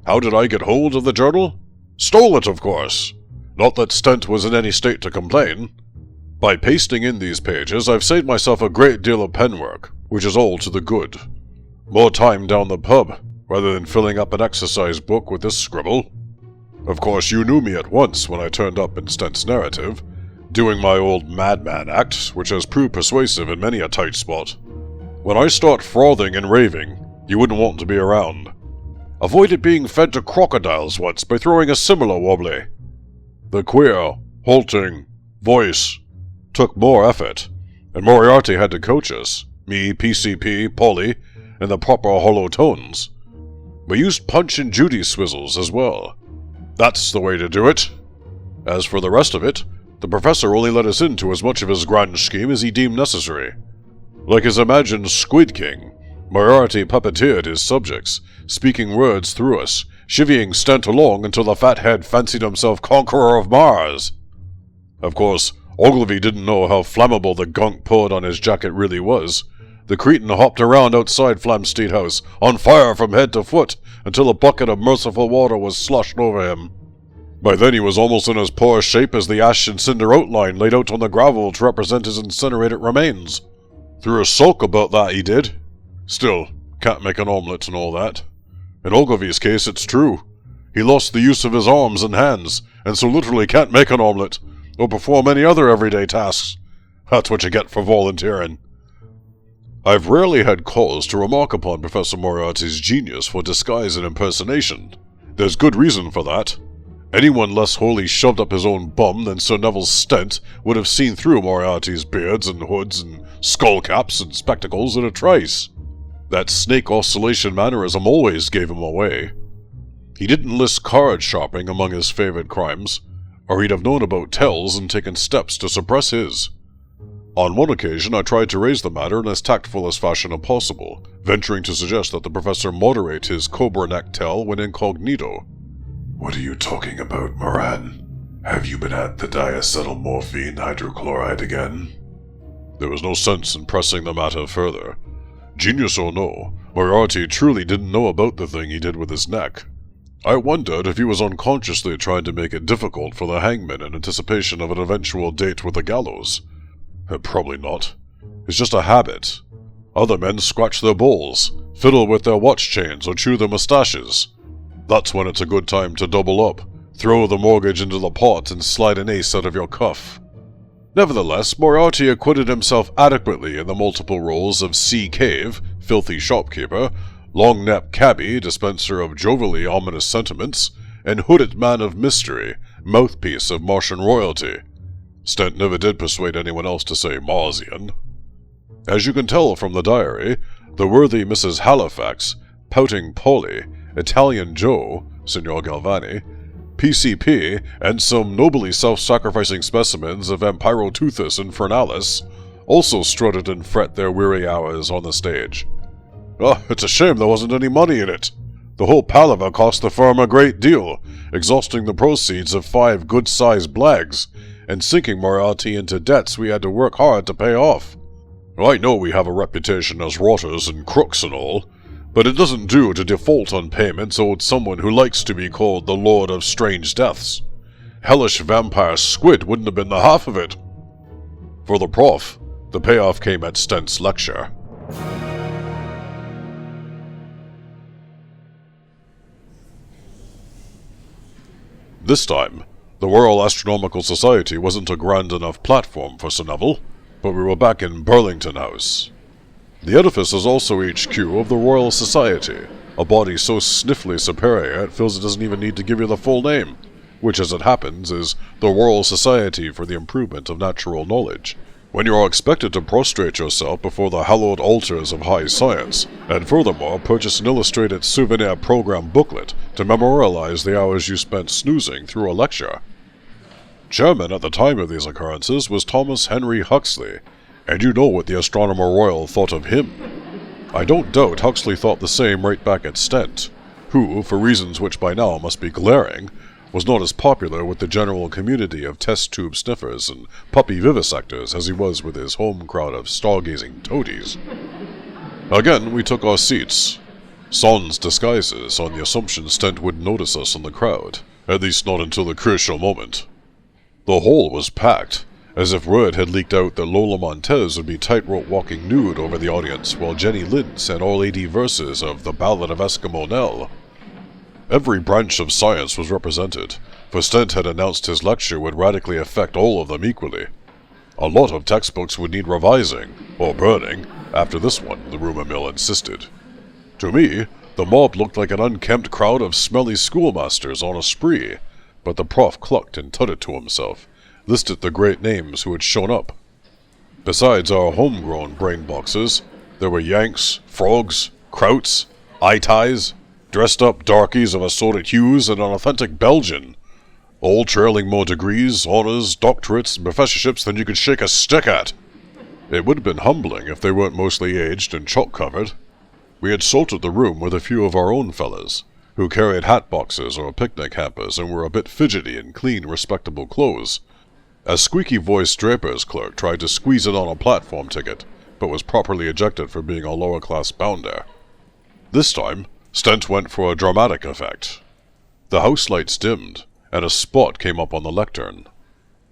How did I get hold of the journal? Stole it, of course. Not that Stent was in any state to complain. By pasting in these pages, I've saved myself a great deal of penwork, which is all to the good. More time down the pub, rather than filling up an exercise book with this scribble. Of course, you knew me at once when I turned up in Stent's narrative, doing my old madman act, which has proved persuasive in many a tight spot. When I start frothing and raving, you wouldn't want to be around. Avoided being fed to crocodiles once by throwing a similar wobbly. The queer, halting voice took more effort, and Moriarty had to coach us, me, PCP, Polly, in the proper hollow tones. We used Punch and Judy swizzles as well. That's the way to do it. As for the rest of it, the professor only let us into as much of his grand scheme as he deemed necessary. Like his imagined Squid King, Moriarty puppeteered his subjects, speaking words through us, chivying Stent along until the fathead fancied himself Conqueror of Mars. Of course, Ogilvy didn't know how flammable the gunk poured on his jacket really was. The cretin hopped around outside Flamsteed House, on fire from head to foot, until a bucket of merciful water was sloshed over him. By then he was almost in as poor shape as the ash and cinder outline laid out on the gravel to represent his incinerated remains. Threw a sulk about that, he did. Still, can't make an omelette and all that. In Ogilvy's case, it's true. He lost the use of his arms and hands, and so literally can't make an omelette, or perform any other everyday tasks. That's what you get for volunteering. I've rarely had cause to remark upon Professor Moriarty's genius for disguise and impersonation. There's good reason for that. Anyone less wholly shoved up his own bum than Sir Nevil Stent would have seen through Moriarty's beards and hoods and skullcaps and spectacles in a trice. That snake oscillation mannerism always gave him away. He didn't list card shopping among his favorite crimes, or he'd have known about tells and taken steps to suppress his. On one occasion I tried to raise the matter in as tactful as fashion as possible, venturing to suggest that the professor moderate his cobra neck tell when incognito. What are you talking about, Moran? Have you been at the diacetylmorphine hydrochloride again? There was no sense in pressing the matter further. Genius or no, Moriarty truly didn't know about the thing he did with his neck. I wondered if he was unconsciously trying to make it difficult for the hangman in anticipation of an eventual date with the gallows. Probably not. It's just a habit. Other men scratch their balls, fiddle with their watch chains, or chew their mustaches. That's when it's a good time to double up, throw the mortgage into the pot, and slide an ace out of your cuff. Nevertheless, Moriarty acquitted himself adequately in the multiple roles of Sea Cave, filthy shopkeeper, long-neck cabbie, dispenser of jovially ominous sentiments, and hooded man of mystery, mouthpiece of Martian royalty. Stent never did persuade anyone else to say Marsian. As you can tell from the diary, the worthy Mrs. Halifax, pouting Polly, Italian Joe, Signor Galvani, PCP, and some nobly self-sacrificing specimens of Empiroteuthis Infernalis also strutted and fret their weary hours on the stage. Oh, it's a shame there wasn't any money in it. The whole palaver cost the firm a great deal, exhausting the proceeds of 5 good-sized blags, and sinking Moriarty into debts we had to work hard to pay off. I know we have a reputation as rotters and crooks and all, but it doesn't do to default on payments owed someone who likes to be called the Lord of Strange Deaths. Hellish vampire squid wouldn't have been the half of it. For the prof, the payoff came at Stent's lecture. This time, the Royal Astronomical Society wasn't a grand enough platform for Sir Nevil, but we were back in Burlington House. The edifice is also HQ of the Royal Society, a body so sniffly superior it feels it doesn't even need to give you the full name, which as it happens is the Royal Society for the Improvement of Natural Knowledge, when you are expected to prostrate yourself before the hallowed altars of high science, and furthermore purchase an illustrated souvenir program booklet to memorialize the hours you spent snoozing through a lecture. Chairman at the time of these occurrences was Thomas Henry Huxley, and you know what the Astronomer Royal thought of him. I don't doubt Huxley thought the same right back at Stent, who, for reasons which by now must be glaring, was not as popular with the general community of test-tube sniffers and puppy vivisectors as he was with his home crowd of stargazing toadies. Again, we took our seats, sans disguises, on the assumption Stent wouldn't notice us in the crowd, at least not until the crucial moment. The hall was packed, as if word had leaked out that Lola Montez would be tightrope walking nude over the audience while Jenny Lind sang All 80 verses of The Ballad of Eskimo Nell. Every branch of science was represented, for Stent had announced his lecture would radically affect all of them equally. A lot of textbooks would need revising, or burning, after this one, the rumor mill insisted. To me, the mob looked like an unkempt crowd of smelly schoolmasters on a spree, but the prof clucked and tutted to himself, listed the great names who had shown up. Besides our homegrown brain boxes, there were Yanks, Frogs, Krauts, Eye-Ties, dressed-up darkies of assorted hues, and an authentic Belgian, all trailing more degrees, honors, doctorates, and professorships than you could shake a stick at. It would have been humbling if they weren't mostly aged and chalk-covered. We had salted the room with a few of our own fellas, who carried hat boxes or picnic hampers and were a bit fidgety in clean, respectable clothes. A squeaky-voiced draper's clerk tried to squeeze it on a platform ticket, but was properly ejected for being a lower-class bounder. This time, Stent went for a dramatic effect. The house lights dimmed, and a spot came up on the lectern.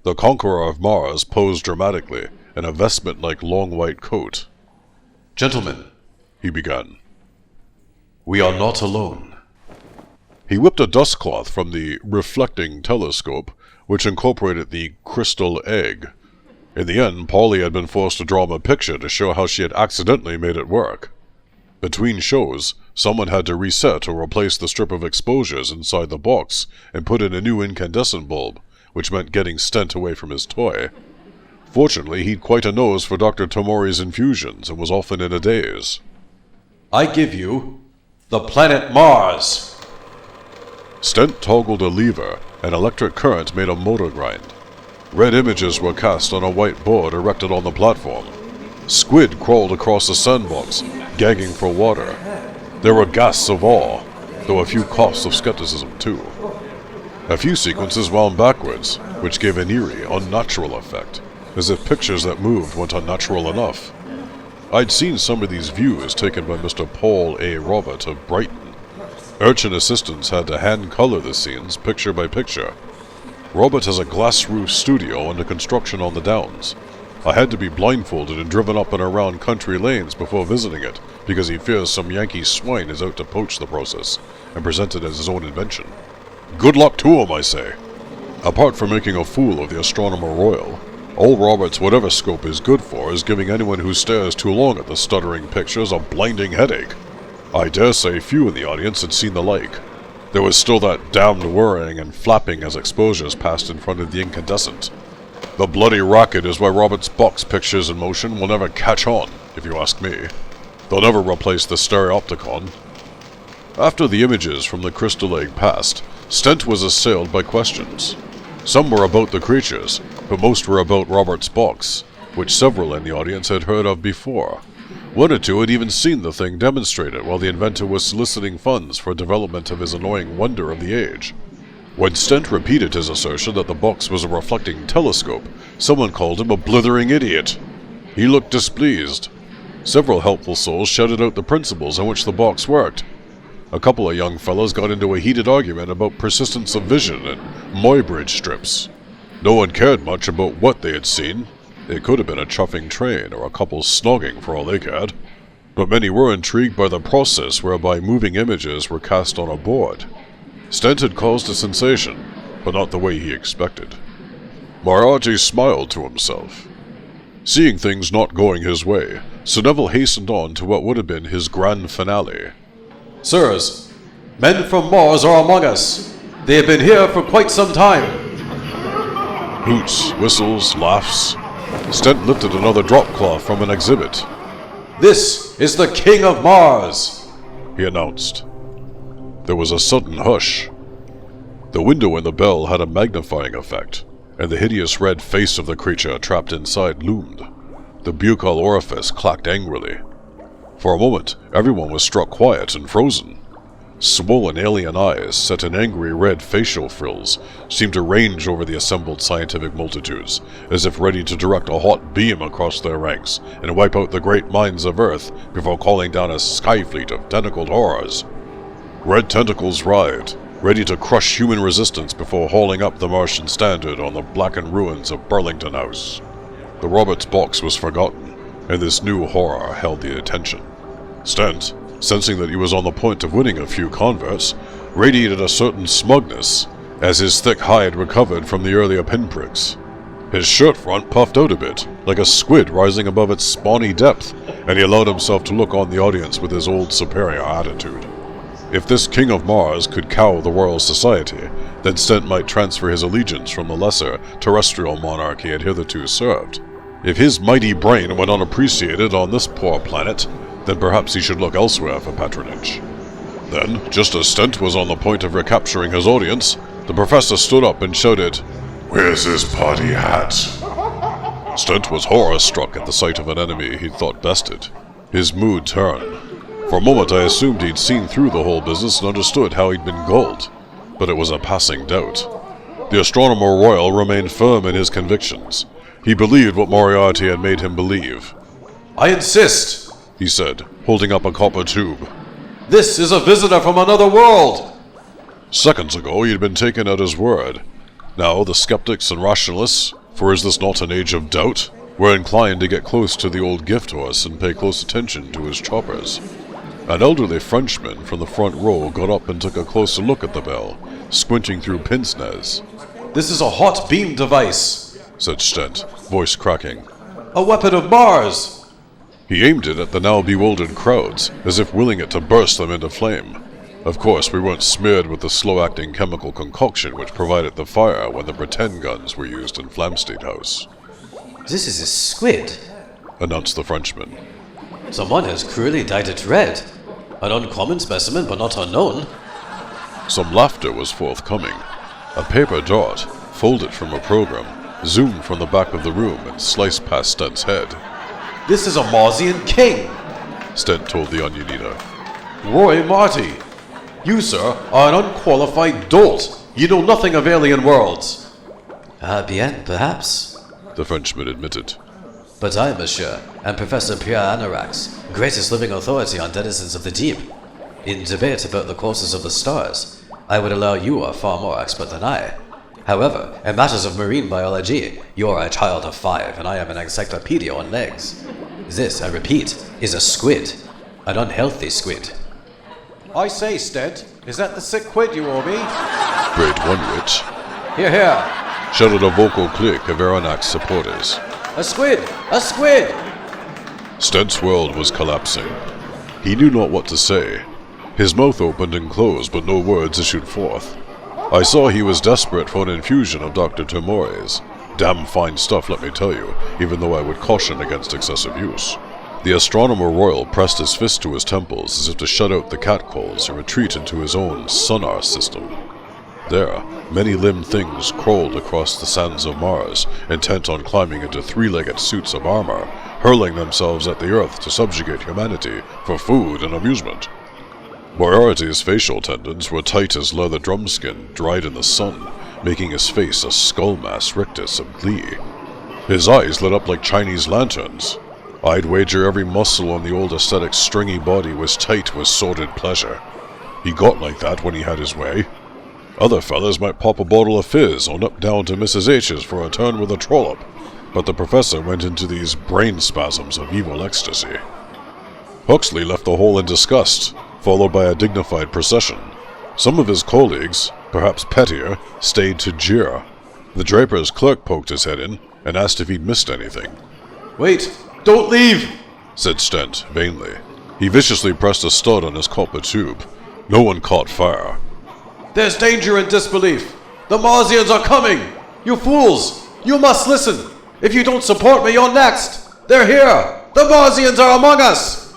The Conqueror of Mars posed dramatically, in a vestment-like long white coat. Gentlemen, He began. we are not alone. He whipped a dust cloth from the reflecting telescope, which incorporated the crystal egg. In the end, Polly had been forced to draw him a picture to show how she had accidentally made it work. Between shows, someone had to reset or replace the strip of exposures inside the box and put in a new incandescent bulb, which meant getting Stent away from his toy. Fortunately, he'd quite a nose for Dr. Tomori's infusions and was often in a daze. I give you the planet Mars. Stent toggled a lever, and electric current made a motor grind. Red images were cast on a white board erected on the platform. Squid crawled across the sandbox, gagging for water. There were gasps of awe, though a few coughs of skepticism too. A few sequences wound backwards, which gave an eerie, unnatural effect, as if pictures that moved weren't unnatural enough. I'd seen some of these views taken by Mr. Paul A. Robert of Brighton. Urchin assistants had to hand-color the scenes picture by picture. Robert has a glass-roof studio under construction on the Downs. I had to be blindfolded and driven up and around country lanes before visiting it, because he fears some Yankee swine is out to poach the process, and present it as his own invention. Good luck to him, I say. Apart from making a fool of the Astronomer Royal, all Robert's whatever scope is good for is giving anyone who stares too long at the stuttering pictures a blinding headache. I dare say few in the audience had seen the like. There was still that damned whirring and flapping as exposures passed in front of the incandescent. The bloody racket is why Robert's box pictures in motion will never catch on, if you ask me. They'll never replace the stereopticon. After the images from the crystal egg passed, Stent was assailed by questions. Some were about the creatures, but most were about Robert's box, which several in the audience had heard of before. One or two had even seen the thing demonstrated while the inventor was soliciting funds for development of his annoying wonder of the age. When Stent repeated his assertion that the box was a reflecting telescope, someone called him a blithering idiot. He looked displeased. Several helpful souls shouted out the principles on which the box worked. A couple of young fellows got into a heated argument about persistence of vision and Muybridge strips. No one cared much about what they had seen. It could have been a chuffing train or a couple snogging for all they cared. But many were intrigued by the process whereby moving images were cast on a board. Stent had caused a sensation, but not the way he expected. Moriarty smiled to himself. Seeing things not going his way, Sir Nevil hastened on to what would have been his grand finale. Sirs, men from Mars are among us. They have been here for quite some time. Hoots, whistles, laughs. Stent lifted another drop cloth from an exhibit. This is the King of Mars, he announced. There was a sudden hush. The window in the bell had a magnifying effect, and the hideous red face of the creature trapped inside loomed. The buccal orifice clacked angrily. For a moment, everyone was struck quiet and frozen. Swollen alien eyes, set in angry red facial frills, seemed to range over the assembled scientific multitudes, as if ready to direct a hot beam across their ranks and wipe out the great minds of Earth before calling down a sky fleet of tentacled horrors. Red tentacles writhed, ready to crush human resistance before hauling up the Martian standard on the blackened ruins of Burlington House. The Roberts box was forgotten, and this new horror held the attention. Stent, sensing that he was on the point of winning a few converts, radiated a certain smugness as his thick hide recovered from the earlier pinpricks. His shirt front puffed out a bit, like a squid rising above its spawny depth, and he allowed himself to look on the audience with his old superior attitude. If this King of Mars could cow the Royal Society, then Stent might transfer his allegiance from the lesser, terrestrial monarch he had hitherto served. If his mighty brain went unappreciated on this poor planet, then perhaps he should look elsewhere for patronage. Then, just as Stent was on the point of recapturing his audience, the professor stood up and shouted, "Where's his party hat?" Stent was horror-struck at the sight of an enemy he'd thought bested. His mood turned. For a moment I assumed he'd seen through the whole business and understood how he'd been gulled, but it was a passing doubt. The Astronomer Royal remained firm in his convictions. He believed what Moriarty had made him believe. I insist, he said, holding up a copper tube. This is a visitor from another world. Seconds ago he had been taken at his word. Now the skeptics and rationalists, for is this not an age of doubt, were inclined to get close to the old gift horse and pay close attention to his choppers. An elderly Frenchman from the front row got up and took a closer look at the bell, squinting through pince-nez. This is a hot beam device, said Stent, voice cracking. A weapon of Mars. He aimed it at the now bewildered crowds, as if willing it to burst them into flame. Of course, we weren't smeared with the slow-acting chemical concoction which provided the fire when the pretend guns were used in Flamsteed House. This is a squid, announced the Frenchman. Someone has cruelly dyed it red. An uncommon specimen, but not unknown. Some laughter was forthcoming. A paper dart, folded from a program, zoomed from the back of the room and sliced past Stent's head. This is a Marsian king, Stent told the Onion Eater. Roy Marty. You, sir, are an unqualified dolt. You know nothing of alien worlds. Bien, perhaps. The Frenchman admitted. But I, monsieur, am Professor Pierre Anarax, greatest living authority on denizens of the deep. In debate about the courses of the stars, I would allow you are far more expert than I. However, in matters of marine biology, you are a child of 5, and I am an encyclopedia on legs. This, I repeat, is a squid. An unhealthy squid. I say, Stent, is that the sick quid you owe me? Great wonderment. Here, here. Shouted a vocal clique of Aronnax's supporters. A squid! A squid! Stent's world was collapsing. He knew not what to say. His mouth opened and closed, but no words issued forth. I saw he was desperate for an infusion of Dr. Termore's. Damn fine stuff, let me tell you, even though I would caution against excessive use. The Astronomer Royal pressed his fist to his temples as if to shut out the catcalls and retreat into his own sonar system. There, many-limbed things crawled across the sands of Mars, intent on climbing into three-legged suits of armor, hurling themselves at the Earth to subjugate humanity for food and amusement. Moriarty's facial tendons were tight as leather drumskin dried in the sun, making his face a skull-mass rictus of glee. His eyes lit up like Chinese lanterns. I'd wager every muscle on the old ascetic's stringy body was tight with sordid pleasure. He got like that when he had his way. Other fellas might pop a bottle of fizz or nip down to Mrs. H's for a turn with a trollop, but the professor went into these brain spasms of evil ecstasy. Huxley left the hole in disgust, followed by a dignified procession. Some of his colleagues, perhaps pettier, stayed to jeer. The draper's clerk poked his head in and asked if he'd missed anything. Wait! Don't leave! Said Stent, vainly. He viciously pressed a stud on his copper tube. No one caught fire. There's danger in disbelief! The Marsians are coming! You fools! You must listen! If you don't support me, you're next! They're here! The Marsians are among us!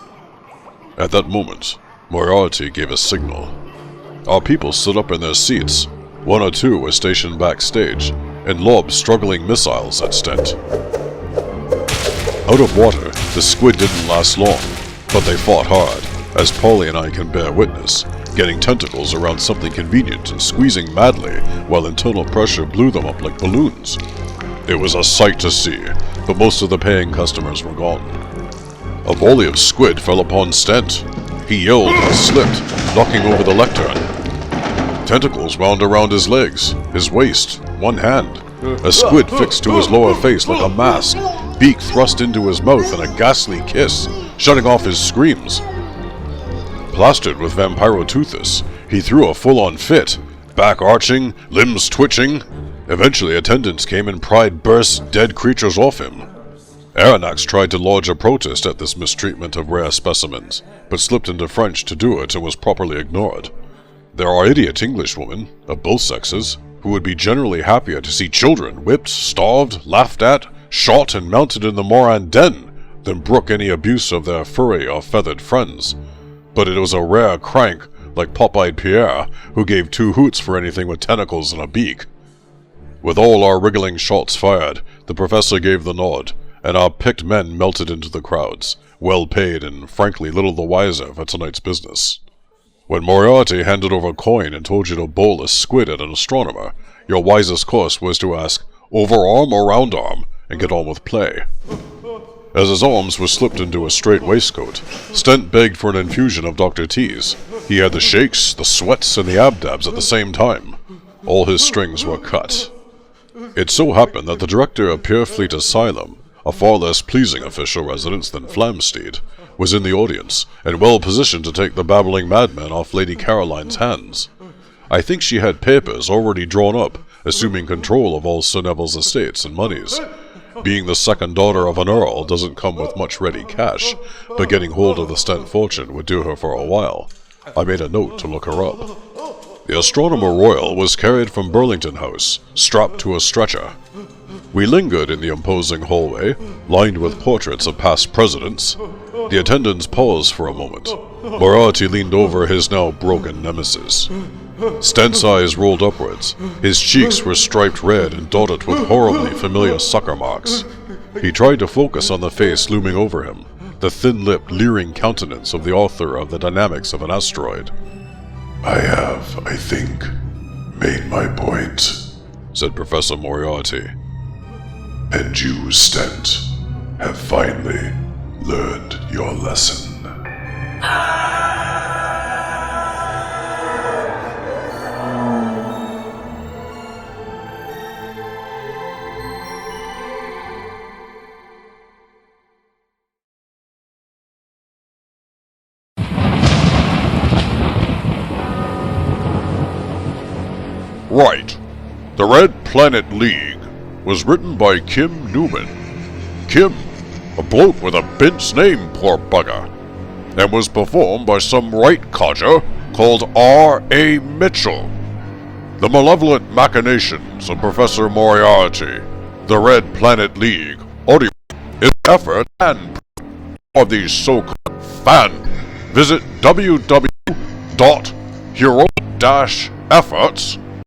At that moment, Moriarty gave a signal. Our people stood up in their seats. 1 or 2 were stationed backstage, and lobbed struggling missiles at Stent. Out of water, the squid didn't last long, but they fought hard, as Polly and I can bear witness, getting tentacles around something convenient and squeezing madly while internal pressure blew them up like balloons. It was a sight to see, but most of the paying customers were gone. A volley of squid fell upon Stent. He yelled and slipped, knocking over the lectern. Tentacles wound around his legs, his waist, one hand. A squid fixed to his lower face like a mask, beak thrust into his mouth and a ghastly kiss, shutting off his screams. Plastered with Vampiroteuthis, he threw a full-on fit, back arching, limbs twitching. Eventually attendants came and pried burst dead creatures off him. Aronnax tried to lodge a protest at this mistreatment of rare specimens, but slipped into French to do it and was properly ignored. There are idiot Englishwomen, of both sexes, who would be generally happier to see children whipped, starved, laughed at, shot and mounted in the Moran den than brook any abuse of their furry or feathered friends. But it was a rare crank, like Pop-Eyed Pierre, who gave 2 hoots for anything with tentacles and a beak. With all our wriggling shots fired, the professor gave the nod, and our picked men melted into the crowds, well paid and frankly little the wiser for tonight's business. When Moriarty handed over a coin and told you to bowl a squid at an astronomer, your wisest course was to ask, overarm or round arm, and get on with play. As his arms were slipped into a straight waistcoat, Stent begged for an infusion of Dr. T's. He had the shakes, the sweats, and the abdabs at the same time. All his strings were cut. It so happened that the director of Pierfleet Asylum, a far less pleasing official residence than Flamsteed, was in the audience, and well positioned to take the babbling madman off Lady Caroline's hands. I think she had papers already drawn up, assuming control of all Sir Neville's estates and moneys. Being the second daughter of an earl doesn't come with much ready cash, but getting hold of the Stent fortune would do her for a while. I made a note to look her up. The Astronomer Royal was carried from Burlington House, strapped to a stretcher. We lingered in the imposing hallway, lined with portraits of past presidents. The attendants paused for a moment. Moriarty leaned over his now broken nemesis. Stent's eyes rolled upwards. His cheeks were striped red and dotted with horribly familiar sucker marks. He tried to focus on the face looming over him, the thin-lipped, leering countenance of the author of The Dynamics of an Asteroid. I have, I think, made my point, said Professor Moriarty. And you, Stent, have finally learned your lesson. Right. The Red Planet League was written by Kim Newman. Kim, a bloke with a Bint's name, poor bugger, and was performed by some right codger called R.A. Mitchell. The Malevolent Machinations of Professor Moriarty, the Red Planet League, audio is effort and of these so-called fans. Visit www.hero-efforts.com